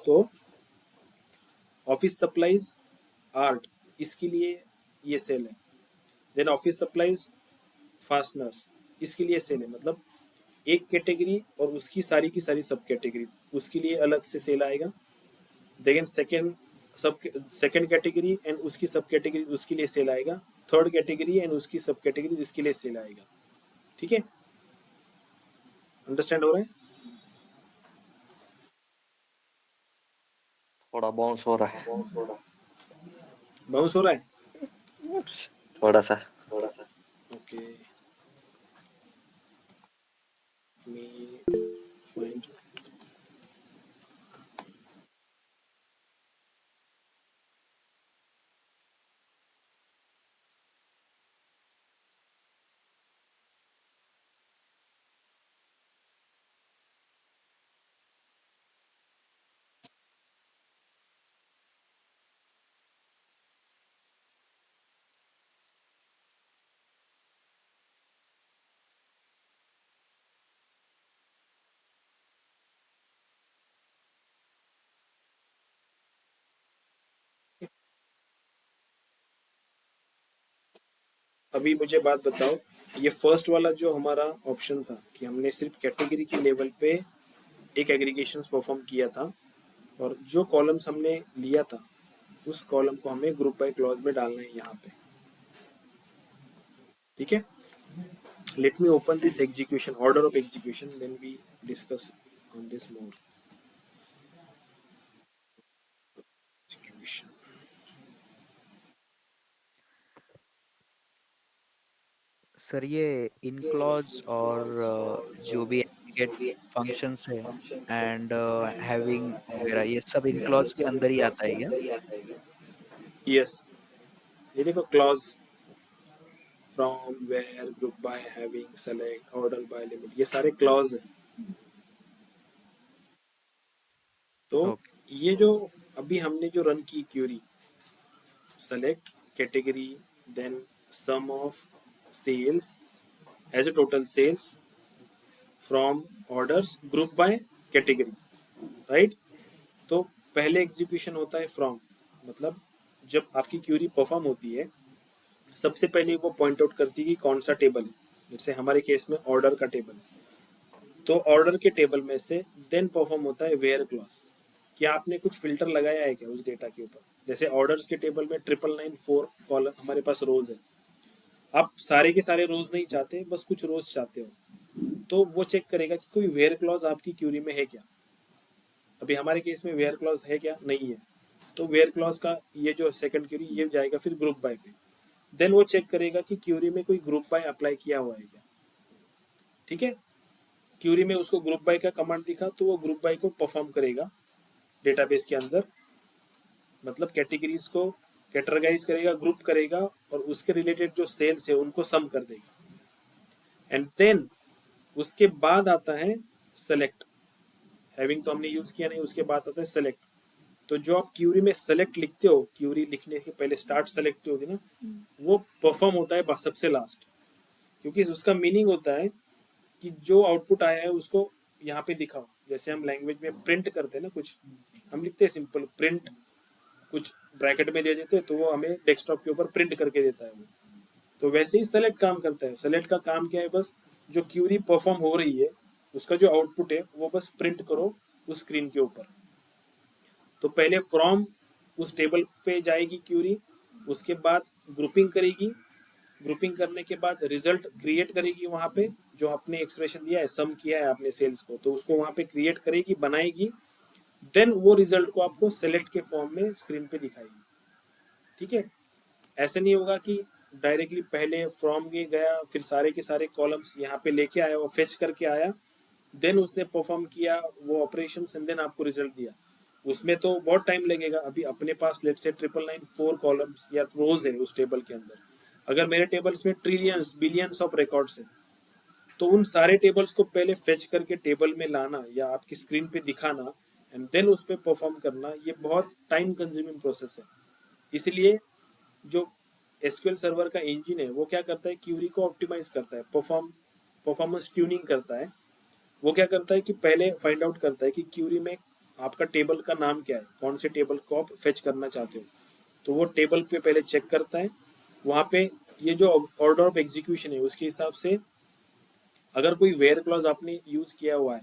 तो ऑफिस सप्लाईज आर्ट, इसके लिए ये सेल है। देन ऑफिस सप्लाईज फास्टनर्स, इसके लिए सेल है। मतलब एक कैटेगरी और उसकी सारी की सारी सब कैटेगरी, उसके लिए अलग से सेल आएगा। देन सेकंड कैटेगरी एंड उसकी सब कैटेगरी, उसके लिए सेल आएगा। थर्ड कैटेगरी एंड उसकी सब कैटेगरी, इसके लिए सेल आएगा। ठीक है, अंडरस्टैंड हो रहा है? थोड़ा बाउंस हो रहा है। बाउंस हो रहा है? थोड़ा सा। ओके, मी फाइंड अभी मुझे बात बताओ, ये फर्स्ट वाला जो हमारा ऑप्शन था कि हमने सिर्फ कैटेगरी के लेवल पे एक एग्रीगेशन परफॉर्म किया था, और जो कॉलम्स हमने लिया था उस कॉलम को हमें ग्रुप बाय क्लॉज में डालना है यहाँ पे, ठीक है। Let me open this execution, order of execution, then we discuss on this more. Sir ये इन क्लॉज और जो भी एग्रीगेट फंक्शंस है एंड हैविंग वगैरह ये सब इन क्लॉज के अंदर ही आता है क्या? यस, ये देखो clause, from, where, group by, having, select, order by, limit, ये सारे क्लॉज है। तो ओके ये जो अभी हमने जो रन की query, select category, then sum of sales as a total sales from orders group by category, right. तो पहले एग्जीक्यूशन होता है फ्रॉम, मतलब जब आपकी क्यूरी परफॉर्म होती है सबसे पहले वो पॉइंट आउट करती है कि कौन सा टेबल है, जैसे हमारे केस में ऑर्डर का टेबल है, तो ऑर्डर के टेबल में से देन परफॉर्म होता है वेयर क्लॉज। क्या आपने कुछ फिल्टर लगाया है क्या उस डेटा के ऊपर, जैसे ऑर्डर्स के टेबल में 9994 कॉलम हमारे पास रोज है, आप सारे के सारे रोज नहीं चाहते, बस कुछ रोज चाहते हो, तो वो चेक करेगा कि कोई वेयर क्लॉज आपकी क्यूरी में है क्या। अभी हमारे केस में वेयर क्लॉज है क्या, नहीं है, तो वेयर क्लॉज का ये जो सेकंड क्यूरी ये जाएगा फिर ग्रुप बाय पे, देन वो चेक करेगा कि क्यूरी में कोई ग्रुप बाय अप्लाई किया हुआ है क्या, ठीक है। क्यूरी में उसको ग्रुप बाय का कमांड दिखा तो वो ग्रुप बाय को परफॉर्म करेगा डेटाबेस के अंदर, मतलब कैटेगरीज को कैटेगराइज करेगा, ग्रुप करेगा, और उसके रिलेटेड जो सेल्स है उनको सम कर देगा, एंड देन उसके बाद आता है सेलेक्ट। हैविंग तो हमने यूज किया नहीं, उसके बाद आता है सेलेक्ट। तो जो आप क्यूरी में सेलेक्ट लिखते हो, क्यूरी लिखने के पहले स्टार्ट सेलेक्ट होगी ना, वो परफॉर्म होता है सबसे लास्ट, क्योंकि उसका मीनिंग होता है कि जो आउटपुट आया है उसको यहाँ पे दिखाओ। जैसे हम लैंग्वेज में प्रिंट करते हैं ना, कुछ हम लिखते हैं सिंपल प्रिंट, कुछ ब्रैकेट में दे देते हैं तो वो हमें डेस्कटॉप के ऊपर प्रिंट करके देता है वो, तो वैसे ही सेलेक्ट काम करता है। सेलेक्ट का काम क्या है, बस जो क्यूरी परफॉर्म हो रही है उसका जो आउटपुट है वो बस प्रिंट करो उस स्क्रीन के ऊपर। तो पहले फ्रॉम उस टेबल पे जाएगी क्यूरी, उसके बाद ग्रुपिंग करेगी, ग्रुपिंग करने के बाद रिजल्ट क्रिएट करेगी वहां पे, जो आपने एक्सप्रेशन दिया है, सम किया है आपने सेल्स को, तो उसको वहां पे क्रिएट करेगी, बनाएगी, देन वो रिजल्ट को आपको सेलेक्ट के फॉर्म में स्क्रीन पे दिखाएगी, ठीक है। ऐसे नहीं होगा कि डायरेक्टली पहले फ्रॉम में गया, फिर सारे के सारे कॉलम्स यहाँ पे लेके आया, वो फेच करके आया, देन उसने परफॉर्म किया वो ऑपरेशन एंड देन आपको रिजल्ट दिया, उसमें तो बहुत टाइम लगेगा। अभी अपने पास लेट से 9994 कॉलम्स या रोज है उस टेबल के अंदर, अगर मेरे टेबल्स में ट्रिलियंस बिलियंस ऑफ रिकॉर्ड्स है, तो उन सारे टेबल्स को पहले फेच करके टेबल में लाना या आपकी स्क्रीन पे दिखाना एंड देन उस पर परफॉर्म करना, ये बहुत टाइम कंज्यूमिंग प्रोसेस है। इसलिए जो एसक्यूएल सर्वर का इंजन है वो क्या करता है, क्यूरी को ऑप्टिमाइज करता है, परफॉर्मेंस ट्यूनिंग करता है। वो क्या करता है कि पहले फाइंड आउट करता है कि क्यूरी में आपका टेबल का नाम क्या है, कौन से टेबल को आप फेच करना चाहते हो, तो वो टेबल पे पहले चेक करता है। वहाँ पे ये जो ऑर्डर ऑफ एग्जीक्यूशन है उसके हिसाब से अगर कोई वेयर क्लॉज आपने यूज किया हुआ है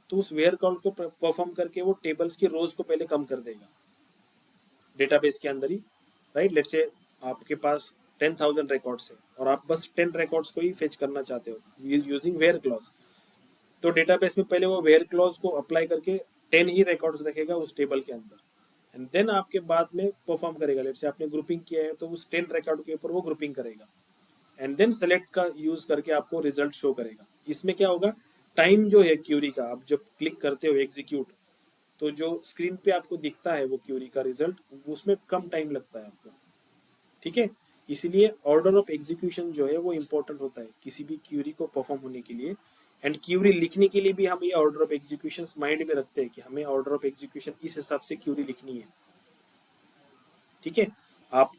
तो उस वेयर क्लॉज को परफॉर्म करके वो टेबल्स की रोज को पहले कम कर देगा डेटाबेस के अंदर ही, राइट। लेट्स से आपके पास 10,000 रिकॉर्ड्स है और आप बस 10 रिकॉर्ड्स को ही फेच करना चाहते हो यूजिंग वेयर क्लॉज, तो डेटाबेस में पहले वो वेयर क्लॉज को अप्लाई करके 10 ही रिकॉर्ड्स रखेगा उस टेबल के अंदर, एंड देन आपके बाद में परफॉर्म करेगा। लेट्स से आपने ग्रुपिंग किया है तो उस 10 रिकॉर्ड के ऊपर वो ग्रुपिंग करेगा, एंड देन सेलेक्ट का यूज करके आपको रिजल्ट शो करेगा। इसमें क्या होगा, टाइम जो है क्यूरी का, आप जब क्लिक करते हो एग्जीक्यूट, तो जो स्क्रीन पे आपको दिखता है वो क्यूरी का रिजल्ट, उसमें कम टाइम लगता है आपको, ठीक है। इसलिए ऑर्डर ऑफ एग्जीक्यूशन जो है वो इंपॉर्टेंट होता है किसी भी क्यूरी को परफॉर्म होने के लिए, एंड क्यूरी लिखने के लिए भी हम ये ऑर्डर ऑफ एग्जीक्यूशन माइंड में रखते हैं कि हमें ऑर्डर ऑफ एग्जीक्यूशन इस हिसाब से क्यूरी लिखनी है, ठीक है। आप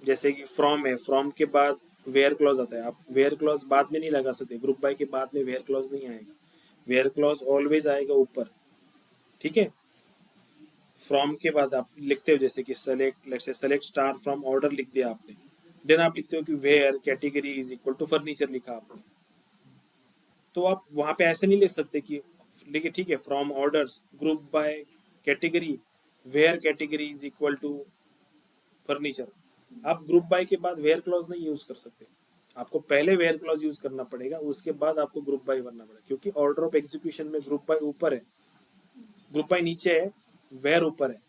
जैसे कि फ्रॉम है, फ्रॉम के बाद वेयर क्लॉज आता है, आप वेयर क्लॉज बाद में नहीं लगा सकते, ग्रुप बाय के बाद में वेयर क्लॉज नहीं आएगा, वेयर क्लॉज ऑलवेज आएगा ऊपर, ठीक है। फ्रॉम के बाद आप लिखते हो जैसे कि select, let's say select star from order लिख दिया आपने, देन आप लिखते हो कि where category is equal to furniture लिखा आपने, तो आप वहां पे ऐसे नहीं लिख सकते कि देखिए ठीक है from orders group by category where category is equal to furniture. आप ग्रुप बाय के बाद वेयर क्लॉज नहीं यूज कर सकते, आपको पहले वेयर क्लॉज यूज करना पड़ेगा, उसके बाद आपको ग्रुप बाय बनना पड़ेगा, क्योंकि ऑर्डर ऑफ एग्जीक्यूशन में ग्रुप बाय ऊपर है, ग्रुप बाय नीचे है, वेयर ऊपर है।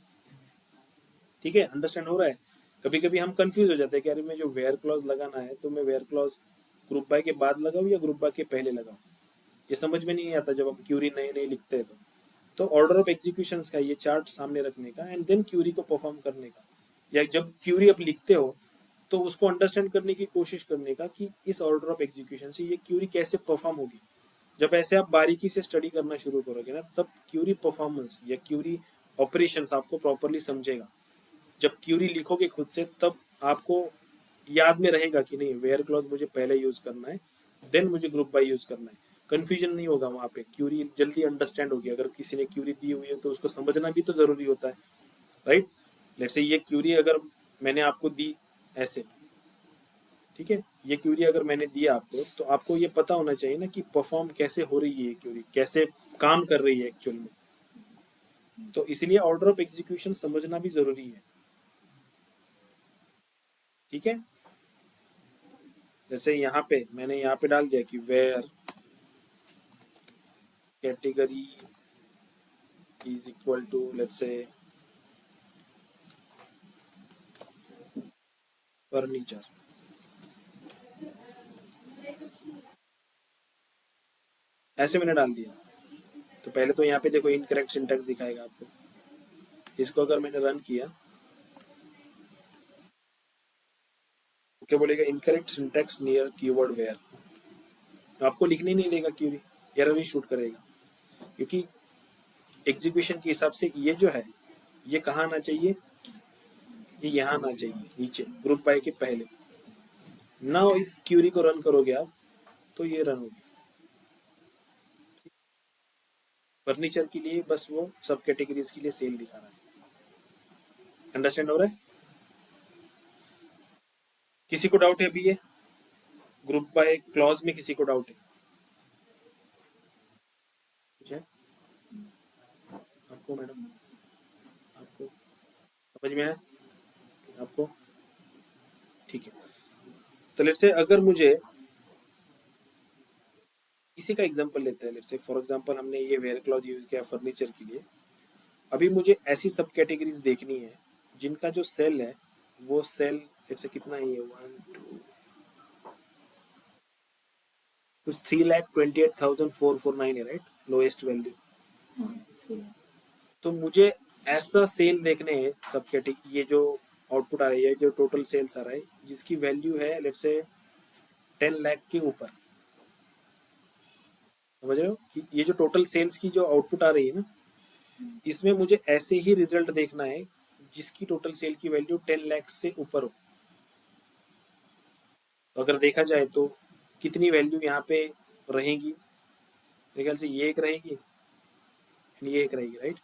ठीक है, अंडरस्टैंड हो रहा है? कभी कभी हम कंफ्यूज हो जाते हैं कि अरे मैं जो वेयर क्लॉज लगाना है तो मैं वेयर क्लॉज ग्रुप बाय के बाद लगाऊं या ग्रुप बाय के पहले लगाऊं, ये समझ में नहीं आता जब आप क्यूरी नए नए लिखते हैं तो ऑर्डर ऑफ एग्जीक्यूशन का ये चार्ट सामने रखने का एंड देन क्यूरी को परफॉर्म करने का, या जब क्यूरी आप लिखते हो तो उसको अंडरस्टैंड करने की कोशिश करने का कि इस ऑर्डर ऑफ एग्जीक्यूशन से ये क्यूरी कैसे परफॉर्म होगी। जब ऐसे आप बारीकी से स्टडी करना शुरू करोगे ना, तब क्यूरी परफॉर्मेंस या क्यूरी ऑपरेशंस आपको प्रॉपरली समझेगा। जब क्यूरी लिखोगे खुद से तब आपको याद में रहेगा कि नहीं वेयर क्लॉज मुझे पहले यूज करना है, देन मुझे ग्रुप बाय यूज करना है। कंफ्यूजन नहीं होगा वहां पे, क्यूरी जल्दी अंडरस्टैंड होगी। अगर किसी ने क्यूरी दी हुई है तो उसको समझना भी तो जरूरी होता है, राइट? लेट्स से ये क्यूरी अगर मैंने आपको दी ऐसे, ठीक है, ये क्यूरी अगर मैंने दिया आपको तो आपको ये पता होना चाहिए ना कि परफॉर्म कैसे हो रही है क्यूरी, कैसे काम कर रही है एक्चुअल में। तो इसलिए ऑर्डर ऑफ एग्जीक्यूशन समझना भी जरूरी है। ठीक है, जैसे यहाँ पे मैंने यहाँ पे डाल दिया कि where category is equal to let's say furniture. ऐसे मैंने डाल दिया, तो पहले तो यहाँ पे देखो इनकरेक्ट सिंटैक्स दिखाएगा आपको। इसको अगर मैंने रन किया तो क्या बोलेगा, incorrect syntax near keyword where. आपको लिखने नहीं देगा क्यूरी, एरर ही शूट करेगा, क्योंकि एग्जीक्यूशन के हिसाब से ये जो है ये कहाँ आना चाहिए, ये यहाँ आना चाहिए नीचे ग्रुप बाय के पहले। ना क्यूरी को रन करोगे आप तो ये रन होगी। फर्नीचर के लिए बस वो सब कैटेगरीज के लिए सेल दिखा रहा है। अंडरस्टैंड हो रहा है? किसी को डाउट है अभी ये ग्रुप बाय क्लॉज में? किसी को डाउट है? कुछ है आपको मैडम? आपको समझ में आया आपको? ठीक है, तो लेट्स से अगर मुझे इसी का एग्जांपल लेते हैं, लेट्स से फॉर एग्जांपल हमने ये वेयर क्लॉज यूज किया फर्नीचर के लिए। अभी मुझे ऐसी सब कैटेगरीज देखनी है जिनका जो सेल है वो सेल लेट्स से कितना ही है, 1 2 कुछ 3,28,449 है, राइट? Lowest value. तो मुझे ऐसा सेल देखने हैं सब कैटेगरी, ये जो आउटपुट आ रही है, जो टोटल सेल्स आ रहा है जिसकी वैल्यू है लेट्स से 10 लाख के ऊपर। समझ रहे हो कि ये जो टोटल सेल्स की जो आउटपुट आ रही है ना, इसमें मुझे ऐसे ही रिजल्ट देखना है जिसकी टोटल सेल की वैल्यू 10 लाख से ऊपर हो। तो अगर देखा जाए तो कितनी वैल्यू यहाँ पे रहेगी, मेरे ख्याल से ये एक रहेगी, ये एक रहेगी, राइट?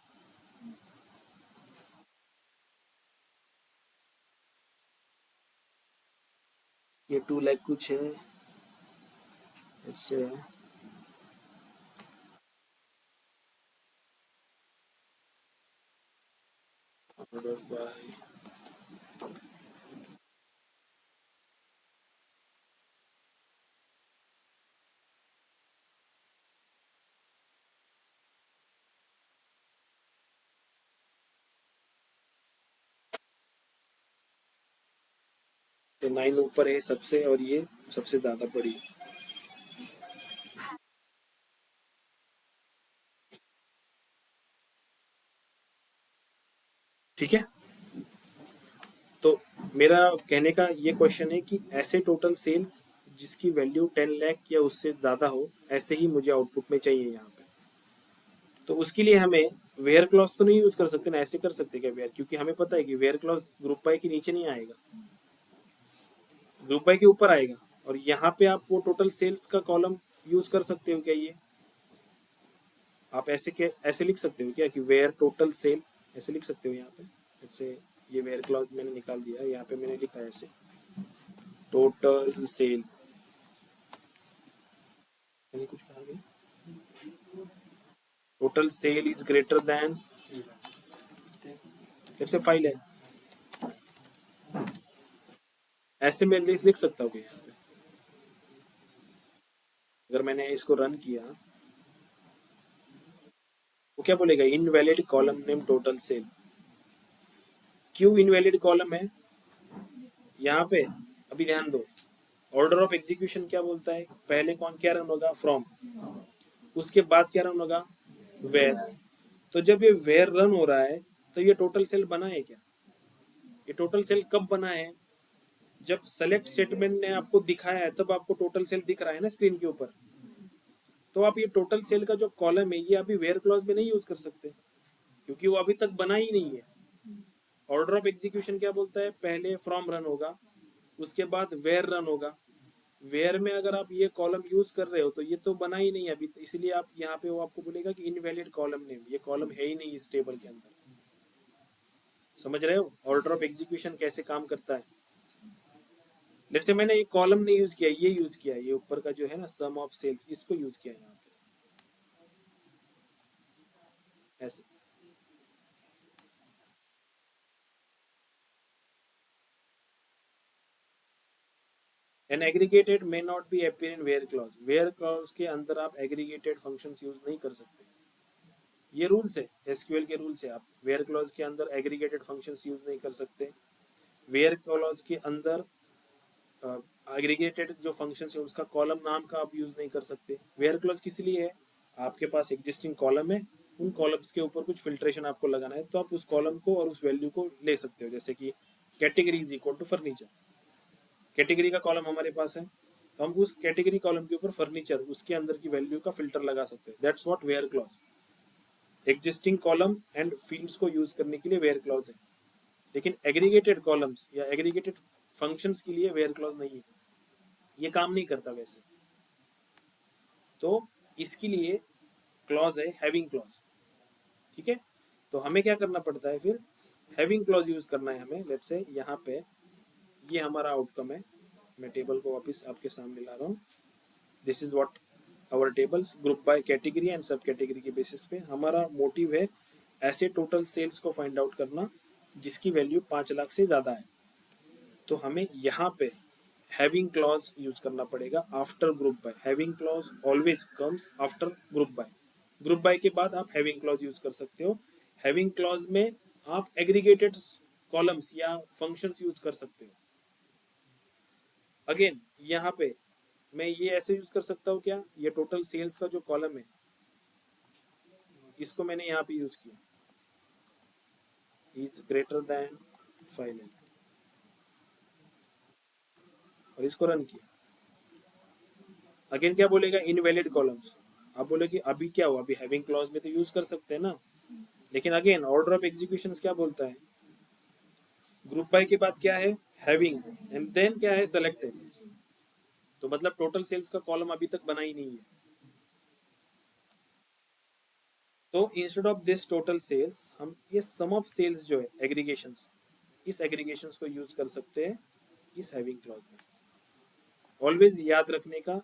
ये 2 लाख कुछ है, इससे ऑर्डर बाय तो 9 ऊपर है सबसे और ये सबसे ज्यादा बड़ी है। ठीक है, तो मेरा कहने का ये क्वेश्चन है कि ऐसे टोटल सेल्स जिसकी वैल्यू 10 लाख या उससे ज्यादा हो, ऐसे ही मुझे आउटपुट में चाहिए यहाँ पे। तो उसके लिए हमें वेयर क्लॉज तो नहीं यूज कर सकते ना, ऐसे कर सकते क्या वेयर, क्योंकि हमें पता है कि वेयर क्लॉज ग्रुप बाय के नीचे नहीं आएगा, ग्रुप बाय के ऊपर आएगा। और यहाँ पे आप वो टोटल सेल्स का कॉलम यूज कर सकते हो क्या? ये आप ऐसे लिख सकते हो क्या कि वेयर टोटल सेल, ऐसे लिख सकते हो यहाँ पे। जैसे ये वेयर क्लॉज मैंने निकाल दिया, यहाँ पे मैंने लिखा है ऐसे टोटल सेल कुछ कहा गया, total sale is greater then let's say 5 lakh, ऐसे में लिख सकता हूँ यहाँ पे। अगर मैंने इसको रन किया वो क्या बोलेगा, invalid column name total sale. क्यों इनवैलिड कॉलम है यहाँ पे, अभी ध्यान दो। ऑर्डर ऑफ एग्जीक्यूशन क्या बोलता है, पहले कौन क्या रन होगा, फ्रॉम, उसके बाद क्या रन होगा, वेयर। तो जब ये वेयर रन हो रहा है तो ये टोटल सेल बना है क्या, ये टोटल सेल कब बना है, जब सेलेक्ट स्टेटमेंट ने आपको दिखाया है तब आपको टोटल सेल दिख रहा है ना स्क्रीन के ऊपर। तो आप ये टोटल सेल का जो कॉलम है ये अभी वेयर क्लॉज में नहीं यूज कर सकते क्योंकि वो अभी तक बना ही नहीं है। ऑर्डर ऑफ एग्जीक्यूशन क्या बोलता है, पहले फ्रॉम रन होगा, उसके बाद वेयर रन होगा। वेयर में अगर आप ये कॉलम यूज कर रहे हो तो ये तो बना ही नहीं है अभी, इसलिए आप यहाँ पे वो आपको बोलेगा कि इनवैलिड कॉलम नेम, ये कॉलम है ही नहीं इस टेबल के अंदर। समझ रहे हो ऑर्डर ऑफ एग्जीक्यूशन कैसे काम करता है। लेट्स से मैंने ये कॉलम नहीं यूज किया, ये यूज किया, ये ऊपर का जो है ना सम ऑफ सेल्स, इसको यूज किया यहाँ पे ऐसे। An aggregated may not be appear in where clause, where clause के अंदर आप aggregated functions यूज नहीं कर सकते, ये रूल्स है एसक्यूएल के रूल्स है। आप वेयर क्लॉज के अंदर एग्रीगेटेड फंक्शंस यूज नहीं कर सकते, वेयर क्लॉज के अंदर एग्रीगेटेड जो फंक्शंस है उसका कॉलम नाम का आप यूज नहीं कर सकते। वेयर क्लॉज किस लिए है, आपके पास एग्जिस्टिंग कॉलम है, उन कॉलम्स के ऊपर कुछ फिल्ट्रेशन आपको लगाना है तो आप उस कॉलम को और उस वैल्यू को ले सकते हो। जैसे कि category is equal to furniture, category का कॉलम हमारे पास है तो हम उस कैटेगरी कॉलम के ऊपर फर्नीचर उसके अंदर की वैल्यू का फिल्टर लगा सकते हैं। That's what where clause, existing column and fields को यूज करने के लिए वेयर क्लॉज है। लेकिन एग्रीगेटेड कॉलम्स या एग्रीगेटेड फंक्शंस के लिए वेयर क्लॉज नहीं है, ये काम नहीं करता वैसे। तो इसके लिए क्लॉज है हैविंग क्लॉज, ठीक है। तो हमें क्या करना पड़ता है फिर, हैविंग क्लॉज यूज करना है हमें। लेट्स से यहाँ पे ये हमारा आउटकम है, मैं टेबल को वापस आपके सामने ला रहा हूँ। This is what our tables, group by category and sub category के बेसिस पे हमारा मोटिव है ऐसे टोटल सेल्स को फाइंड आउट करना जिसकी वैल्यू 5 लाख से ज्यादा है। तो हमें यहाँ पे हैविंग क्लॉज यूज करना पड़ेगा after group by. Having clause always comes after group by, group by के बाद आप हैविंग क्लॉज यूज कर सकते हो। हैविंग क्लॉज में आप एग्रीगेटेड कॉलम्स या फंक्शंस यूज कर सकते हो। अगेन यहाँ पे मैं ये ऐसे यूज कर सकता हूँ क्या, ये टोटल सेल्स का जो कॉलम है इसको मैंने यहाँ पे यूज किया, इज ग्रेटर देन 5 लाख और इसको रन किया। अगेन क्या बोलेगा, इनवैलिड कॉलम्स। आप बोले कि अभी क्या हुआ, अभी हैविंग क्लॉज में तो यूज कर सकते हैं ना, लेकिन अगेन ऑर्डर ऑफ एग्जीक्यूशन क्या बोलता है, ग्रुप बाय के बाद क्या है, हैविंग एंड देन क्या है, सेलेक्टेड। तो मतलब टोटल सेल्स का कॉलम अभी तक बना ही नहीं है। तो instead of this total sales हम ये सम ऑफ सेल्स जो है एग्रीगेशंस, इस एग्रीगेशंस को यूज कर सकते हैं इस हैविंग क्लॉज में। ऑलवेज याद रखने का,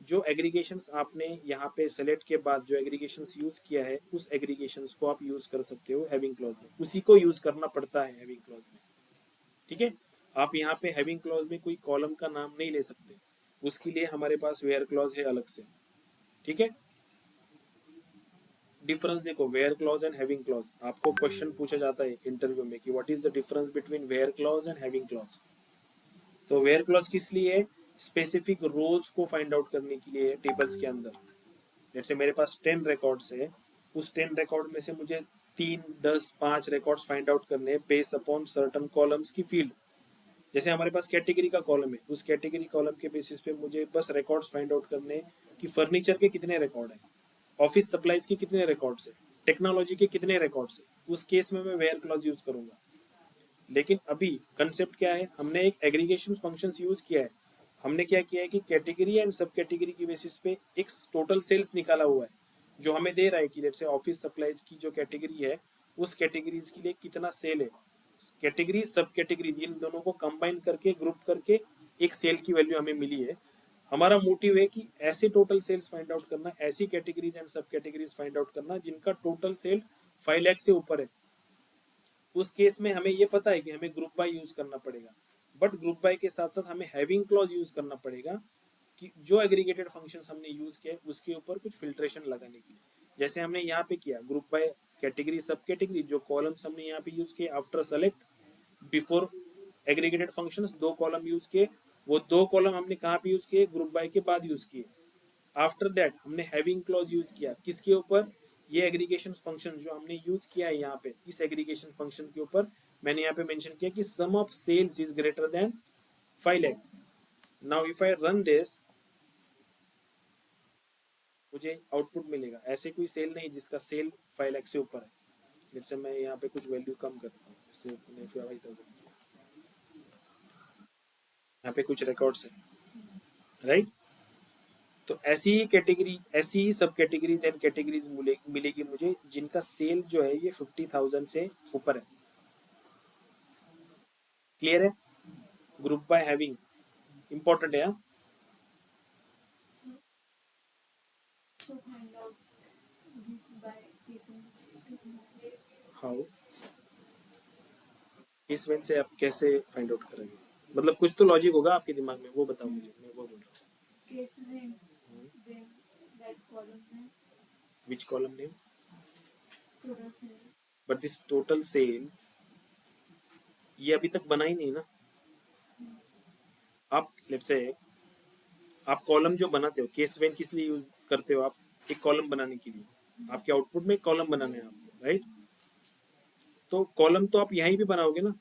जो एग्रीगेशंस आपने यहाँ पे सेलेक्ट के बाद जो एग्रीगेशंस यूज किया है उस एग्रीगेशंस को आप यूज कर सकते हो हैविंग क्लॉज में, उसी को यूज करना पड़ता है हैविंग क्लॉज में, ठीक है। आप यहाँ पे हैविंग क्लॉज में कोई कॉलम का नाम नहीं ले सकते, उसके लिए हमारे पास वेयर क्लॉज है अलग से, ठीक है। डिफरेंस देखो, where clause and having clause. आपको क्वेश्चन पूछा जाता है इंटरव्यू में कि what is the difference between where clause and having clause. तो वेयर क्लॉज किस लिए है, स्पेसिफिक रोज को फाइंड आउट करने के लिए टेबल्स के अंदर। जैसे मेरे पास 10 रिकॉर्ड्स है, उस 10 रिकॉर्ड में से मुझे 3, 10, 5 रिकॉर्ड्स फाइंड आउट करने हैं बेस्ड अपॉन सर्टन कॉलम्स की फील्ड। जैसे हमारे पास कैटेगरी का कॉलम है, उस कैटेगरी कॉलम के बेसिस पे मुझे बस रिकॉर्ड्स फाइंड आउट करने हैं कि फर्नीचर के कितने रिकॉर्ड है, ऑफिस सप्लाईज के कितने रिकॉर्ड्स है, टेक्नोलॉजी के कितने रिकॉर्ड्स है। उस केस में मैं वेयर क्लॉज यूज करूंगा। लेकिन अभी कंसेप्ट क्या है, हमने एक एग्रीगेशन फंक्शंस यूज किया है। हमने क्या किया है कि कैटेगरी एंड सब कैटेगरी की बेसिस पे एक टोटल सेल्स निकाला हुआ है जो हमें दे रहा है कि जैसे ऑफिस सप्लाईज की जो कैटेगरी है उस कैटेगरीज के लिए कितना सेल है। कैटेगरी सब कैटेगरी इन दोनों को कंबाइन करके ग्रुप करके एक सेल की वैल्यू हमें मिली है, हमारा मोटिव है कि ऐसे टोटल सेल्स फाइंड आउट करना, ऐसी कैटेगरीज एंड सब कैटेगरीज फाइंड आउट करना जिनका टोटल सेल 5 लाख से ऊपर है। उस केस में हमें ये पता है कि हमें ग्रुप बाय यूज करना पड़ेगा, बट ग्रुप बाय के साथ साथ हमें हैविंग क्लॉज यूज करना पड़ेगा कि जो एग्रीगेटेड फंक्शंस हमने यूज किया उसके ऊपर कुछ फिल्ट्रेशन लगाने के लिए, जैसे हमने यहाँ पे किया ग्रुप बाय कैटेगरी सब कैटेगरी, जो कॉलम्स हमने यहाँ पे यूज किए after select before aggregated functions, 2 column use किए, वो 2 कॉलम हमने कहाँ पे यूज किए, ग्रुप बाय के बाद यूज किए। आफ्टर दैट हमने हैविंग क्लॉज यूज किया किसके ऊपर, ये एग्रीगेशन फंक्शन जो हमने यूज किया है यहाँ पे, इस एग्रीगेशन फंक्शन के ऊपर मैंने यहाँ पे मेंशन किया कि sum of sales is greater than 5 lakh. Now if I run this, मुझे आउटपुट मिलेगा, ऐसे कोई सेल नहीं जिसका सेल 5 लाख से ऊपर है। जैसे मैं यहाँ पे कुछ वैल्यू कम करता हूँ, जैसे मैंने 5000 किया, यहाँ पे कुछ रिकॉर्ड्स है, राइट। तो ऐसी ही कैटेगरी, ऐसी ही सब कैटेगरीज एंड कैटेगरीज मिलेगी मुझे जिनका सेल जो है ये 50,000 से ऊपर है। क्लियर है? ग्रुप बाय हैविंग इंपॉर्टेंट है। हाउ इस वन से आप कैसे फाइंड आउट करेंगे, मतलब कुछ तो लॉजिक होगा आपके दिमाग में, वो बताओ मुझे, मैं वो बोल रहा हूँ। Which column name? But this total sale ये अभी तक बना ही नहीं ना। आप लेट्स से आप कॉलम जो बनाते हो, केस वेन किस लिए यूज करते हो आप, एक कॉलम बनाने के लिए, आपके आउटपुट में एक कॉलम बनाना है आपको, राइट। तो कॉलम तो आप यहीं भी बनाओगे ना,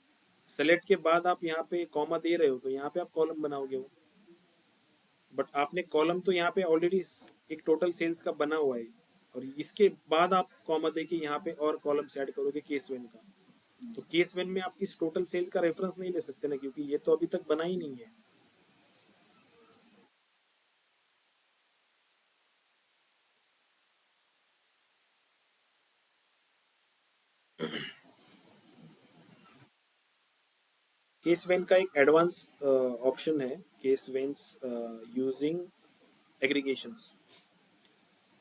सेलेक्ट के बाद आप यहाँ पे कॉमा दे रहे हो तो यहाँ पे आप कॉलम बनाओगे वो, बट आपने कॉलम तो यहाँ पे ऑलरेडी एक टोटल सेल्स का बना हुआ है, और इसके बाद आप कॉमा दे के यहाँ पे और कॉलम्स ऐड करोगे केस वेन का, तो केस वेन में आप इस टोटल सेल का रेफरेंस नहीं ले सकते ना, क्योंकि ये तो अभी तक बना ही नहीं है। केस वेन का एक एडवांस ऑप्शन है, केस वेन्स यूजिंग एग्रीगेशंस।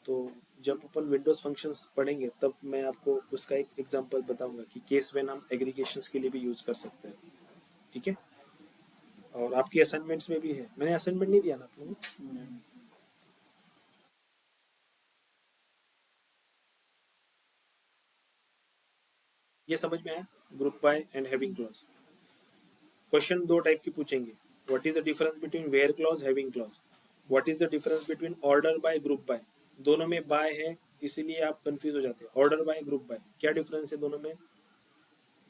तो जब अपन विंडोज फंक्शंस पढ़ेंगे तब मैं आपको उसका एक एग्जांपल बताऊंगा कि केस वेन हम एग्रीगेशंस के लिए भी यूज कर सकते हैं, ठीक है। और आपकी असाइनमेंट्स में भी है, मैंने असाइनमेंट नहीं दिया ना आप लोगों को? ये समझ में आया, group by and having clause. Question 2 type के पूछेंगे, what is the difference between where clause, having clause, what is the difference between order by, group by. दोनों में बाय है इसीलिए आप कंफ्यूज हो जाते हैं, ऑर्डर बाय, ग्रुप बाय, क्या डिफरेंस है दोनों में,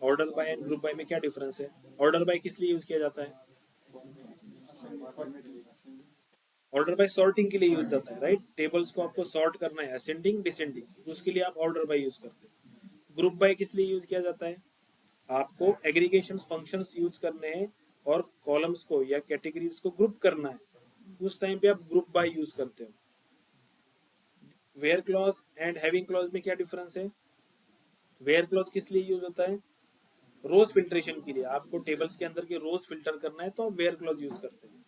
order by and group by में क्या डिफरेंस है। ऑर्डर बाय किस लिए यूज किया जाता है, ऑर्डर बाय सॉर्टिंग के लिए यूज जाता है, राइट। टेबल्स को आपको सॉर्ट करना है, असेंडिंग डिसेंडिंग, उसके लिए आप ऑर्डर बाय यूज करते हैं। ग्रुप बाय किस लिए यूज किया जाता है, आपको एग्रीगेशन फंक्शंस यूज करने हैं और कॉलम्स को या कैटेगरीज को ग्रुप करना है, उस टाइम पे आप ग्रुप बाय यूज करते हो। Where clause and having clause में क्या डिफरेंस है, वेयर क्लॉज किस लिए यूज होता है, रोज फिल्ट्रेशन के लिए, आपको टेबल्स के अंदर के रोज फिल्टर करना है तो आप वेयर क्लॉज यूज करते हैं।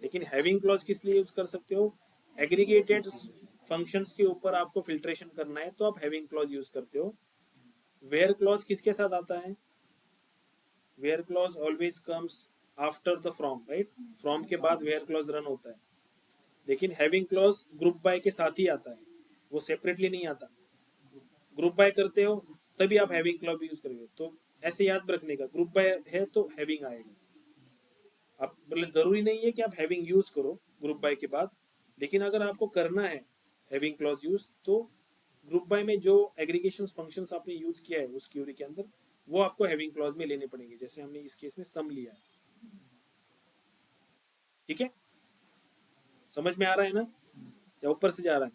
लेकिन हैविंग क्लॉज किस लिए यूज कर सकते हो, एग्रीगेटेड फंक्शंस के ऊपर आपको फिल्ट्रेशन करना है तो आप हैविंग क्लॉज यूज करते हो। वेयर क्लॉज किसके साथ आता है, where clause always comes after the from, right, from के बाद वेयर क्लॉज रन होता है। लेकिन हैविंग क्लॉज ग्रुप बाय के साथ ही आता है, वो सेपरेटली नहीं आता। ग्रुप बाय करते हो तभी आप हैविंग क्लॉज यूज करोगे, तो ऐसे याद रखने का, ग्रुप बाय है तो हैविंग आएगा। आप मतलब जरूरी नहीं है कि आप हैविंग यूज करो ग्रुप बाय के बाद, लेकिन अगर आपको करना है हैविंग क्लॉज यूज तो ग्रुप बाय में जो एग्रीगेशन फंक्शंस आपने यूज किया है उस क्यूरी के अंदर, वो आपको हैविंग क्लॉज में लेने पड़ेंगे, जैसे हमने इस केस में सम लिया है, ठीक है। समझ में आ रहा है ना, या ऊपर से जा रहा है?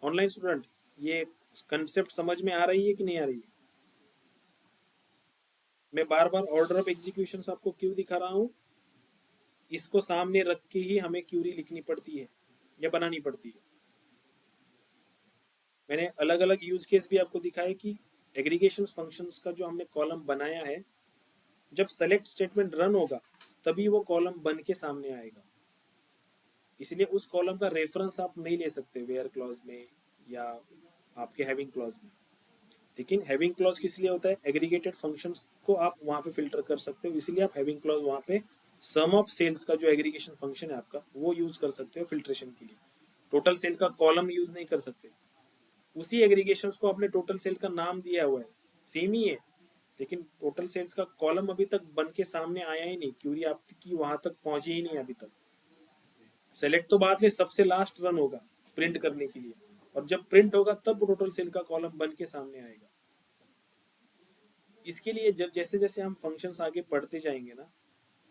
ऑनलाइन स्टूडेंट, ये कंसेप्ट समझ में आ रही है कि नहीं आ रही है? मैं बार बार ऑर्डर ऑफ एग्जीक्यूशन आपको क्यों दिखा रहा हूँ, इसको सामने रख के ही हमें क्यूरी लिखनी पड़ती है या बनानी पड़ती है। मैंने अलग अलग यूज केस भी आपको दिखाए कि एग्रीगेशन फंक्शंस का जो हमने कॉलम बनाया है, जब सेलेक्ट स्टेटमेंट रन होगा तभी वो कॉलम बन के सामने आएगा। इसलिए उस कॉलम का रेफरेंस आप नहीं ले सकते वेयर क्लॉज में या आपके हैविंग क्लॉज में। लेकिन हैविंग क्लॉज किस लिए होता है? एग्रीगेटेड फंक्शंस को आप वहां पे फिल्टर कर सकते हो, इसलिए आप हैविंग क्लॉज वहां पे सम ऑफ सेल्स का जो एग्रीगेशन फंक्शन है आपका वो यूज कर सकते हो फिल्ट्रेशन के लिए। टोटल सेल का कॉलम यूज नहीं कर सकते। उसी एग्रीगेशन को आपने टोटल सेल का नाम दिया हुआ है, सेम ही है, लेकिन टोटल सेल्स का कॉलम अभी तक बन के सामने आया ही नहीं, क्यूरी आपकी वहां तक पहुंची ही नहीं अभी तक। सेलेक्ट तो बाद में सबसे लास्ट रन होगा प्रिंट करने के लिए, और जब प्रिंट होगा तब टोटल सेल का कॉलम बन के सामने आएगा। इसके लिए जब जैसे जैसे हम फंक्शंस आगे पढ़ते जाएंगे ना,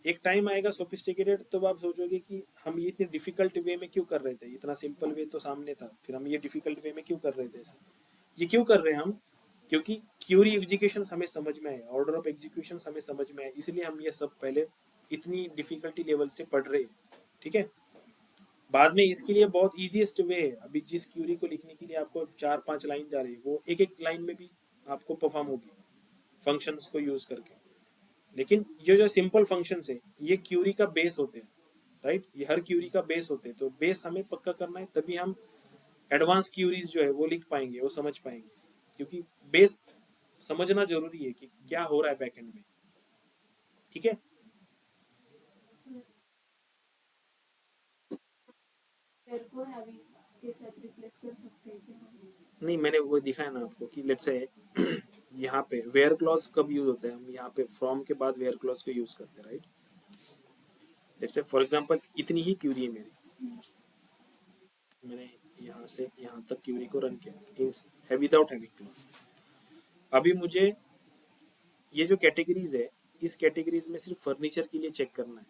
एक टाइम आएगा सोफिस्टिकेटेड, तो आप सोचोगे कि हम ये इतने डिफिकल्ट वे में क्यों कर रहे थे, इतना सिंपल वे तो सामने था, फिर हम ये डिफिकल्ट वे में क्यों कर रहे थे ऐसा। ये क्यों कर रहे हैं हम? क्योंकि क्यूरी एग्जीक्यूशन हमें समझ में आए, ऑर्डर ऑफ एग्जीक्यूशन हमें समझ में आए, इसलिए हम ये सब पहले इतनी डिफिकल्टी लेवल से पढ़ रहे हैं। ठीक है, बाद में इसके लिए बहुत इजीएस्ट वे है। अभी जिस क्यूरी को लिखने के लिए आपको 4-5 लाइन जा रही है, वो एक एक लाइन में भी आपको परफॉर्म होगी फंक्शंस को यूज करके। लेकिन ये जो सिंपल फंक्शंस है ये क्यूरी का बेस होते हैं, राइट? ये हर क्यूरी का बेस होते हैं, तो बेस हमें पक्का करना है, तभी हम एडवांस क्यूरीज जो है वो लिख पाएंगे, वो समझ पाएंगे, क्योंकि बेस समझना जरूरी है कि क्या हो रहा है बैकएंड में। ठीक है, वेयर को हैविंग के साथ रिप्लेस कर सकते हैं क्या? नहीं मैंने वो दिखाया ना आपको कि लेट्स से यहाँ पे वेयर क्लॉज कब यूज होता है, हम यहाँ पे फ्रॉम के बाद वेयर क्लॉज को यूज करते हैं, right? Let's say for example इतनी ही क्यूरी है मेरी, मैंने यहाँ से यहाँ तक क्यूरी को रन किया है विदाउट हैविंग क्लॉज। अभी मुझे ये जो कैटेगरीज है, इस कैटेगरीज में सिर्फ फर्नीचर के लिए चेक करना है।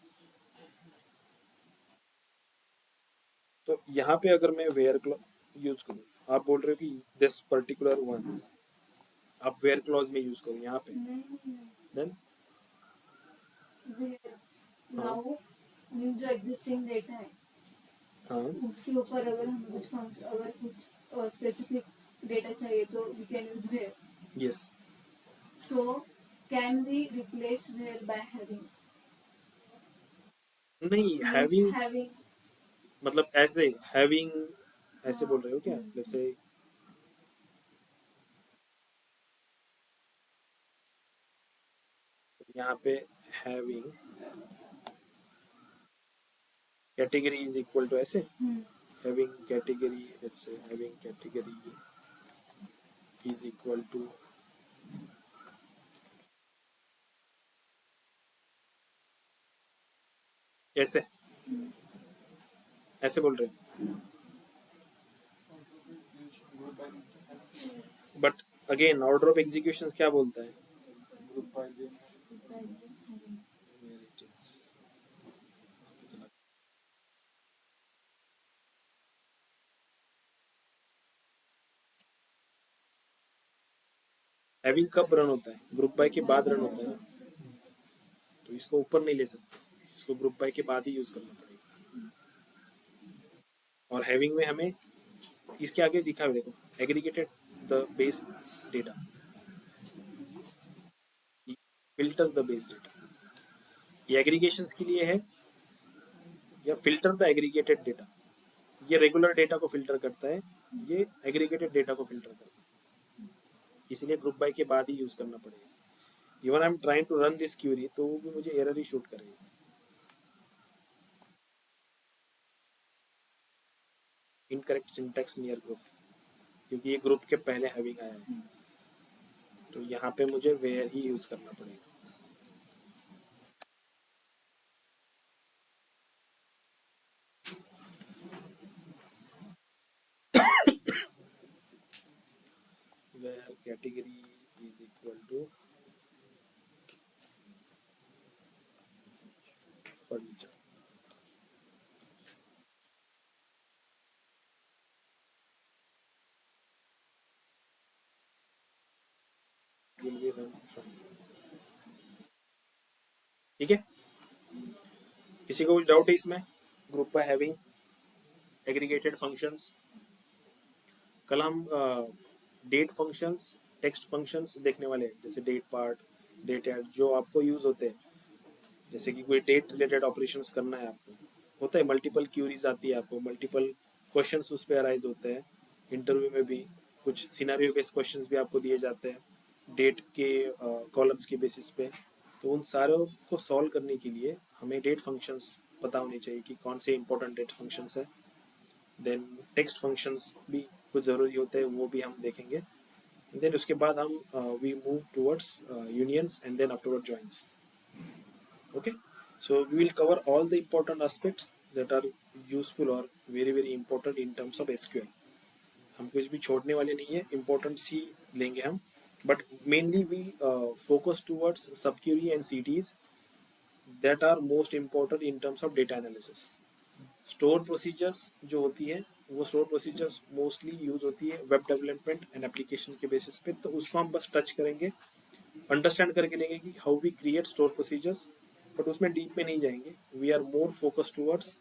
तो यहाँ पे अगर मैं वेयर क्लॉज यूज करूँ, आप बोल रहे हो कि दिस पर्टिकुलर वन आप वेयर क्लॉज में यूज करो यहाँ पे, नहीं, देन वेयर नाउ जो एग्जिस्टिंग डेटा है हाँ उसके ऊपर अगर हमें कुछ फंक्शन, अगर कुछ स्पेसिफिक डेटा चाहिए तो we can use where. Yes, so can we replace where by having? नहीं हैविंग हैविंग मतलब ऐसे हैविंग ऐसे बोल रहे हो क्या? जैसे यहाँ पे having category is equal to ऐसे having category, let's say having category is equal to ऐसे ऐसे बोल रहे, but again order of execution क्या बोलता है? हैविंग कब रन होता है? ग्रुप बाय के बाद रन होता है ना, तो इसको ऊपर नहीं ले सकते, इसको ग्रुप बाय के बाद ही यूज करना पड़ेगा। और हैविंग में हमें इसके आगे दिखा है, देखो aggregated the base data, filter the base data, ये एग्रीगेशंस के लिए है, या फिल्टर द एग्रीगेटेड डेटा, ये रेगुलर डेटा को फिल्टर करता है, ये एग्रीगेटेड डेटा को फिल्टर करता है, इसलिए ग्रुप बाय के बाद ही यूज करना पड़ेगा। Even I am trying to run this query तो वो भी मुझे एरर ही शूट करेगा। इनकरेक्ट सिंटैक्स नियर ग्रुप, क्योंकि ये ग्रुप के पहले हैविंग आया है, तो यहाँ पे मुझे वेयर ही यूज करना पड़ेगा। where category is equal to furniture. Will be run from. ठीक है, किसी को कुछ डाउट है इसमें? Group by having aggregated functions, कल हम डेट फंक्शंस, टेक्स्ट फंक्शंस देखने वाले हैं, जैसे डेट पार्ट, डेट एड, जो आपको यूज होते हैं जैसे कि कोई डेट रिलेटेड ऑपरेशंस करना है आपको, होता है मल्टीपल क्यूरीज आती है आपको, मल्टीपल क्वेश्चंस उस पर अराइज होते हैं। इंटरव्यू में भी कुछ सिनेरियो बेस्ड क्वेश्चंस भी आपको दिए जाते हैं डेट के कॉलम्स के बेसिस पे। तो उन सारों को सॉल्व करने के लिए हमें डेट फंक्शंस पता होने चाहिए कि कौन से इंपॉर्टेंट डेट फंक्शंस है। देन टेक्स्ट फंक्शंस भी कुछ ज़रूरी होते हैं, वो भी हम देखेंगे। देन उसके बाद हम we move towards unions and then afterward joins. Okay, so we will cover all the important aspects that are useful or very important in terms of SQL. हम कुछ भी छोड़ने वाले नहीं है, importance ही लेंगे हम, but mainly we focus towards subquery and CTs that are most important in terms of data analysis. Store procedures जो होती है वो store procedures mostly यूज होती है वेब डेवलपमेंट एंड एप्लीकेशन के बेसिस पे, तो उसको हम बस टच करेंगे, अंडरस्टैंड करके लेंगे कि how we create store procedures, but उसमें डीप में नहीं जाएंगे। We are more focus towards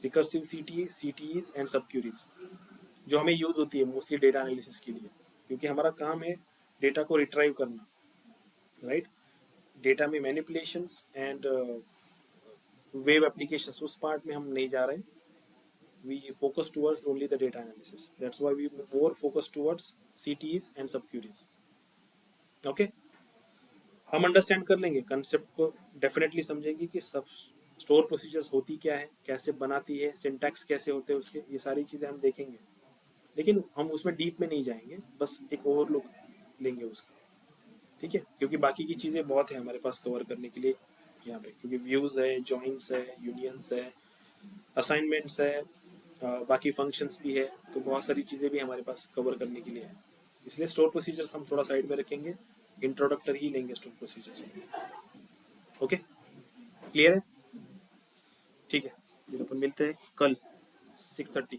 recursive CTEs and sub queries जो हमें यूज होती है मोस्टली डेटा एनालिसिस के लिए, क्योंकि हमारा काम है डेटा को रिट्राइव करना, राइट। डेटा में मैनिपुलेशंस एंड वेब एप्लीकेशंस उस पार्ट में हम नहीं जा रहे, we focus towards only the data analysis, that's why we more focus towards CTEs and sub queries. Okay, हम अंडरस्टैंड कर लेंगे कंसेप्ट को, डेफिनेटली समझेंगे कि सब स्टोर प्रोसीजर्स होती क्या है, कैसे बनाती है, सिंटैक्स कैसे होते हैं उसके, ये सारी चीज़ें हम देखेंगे, लेकिन हम उसमें डीप में नहीं जाएंगे, बस एक ओवरलुक लेंगे उसका, ठीक है। क्योंकि बाकी की चीज़ें बहुत है हमारे पास कवर करने के लिए यहाँ पे, क्योंकि व्यूज़ है, जॉइंस है, यूनियंस है, असाइनमेंट्स है, बाकी फंक्शंस भी है, तो बहुत सारी चीज़ें भी हमारे पास कवर करने के लिए है। इसलिए स्टोर प्रोसीजर्स हम थोड़ा साइड में रखेंगे, इंट्रोडक्टर ही लेंगे स्टोर प्रोसीजर्स। ओके, क्लियर है, ठीक है। फिर अपन मिलते हैं कल 6:30।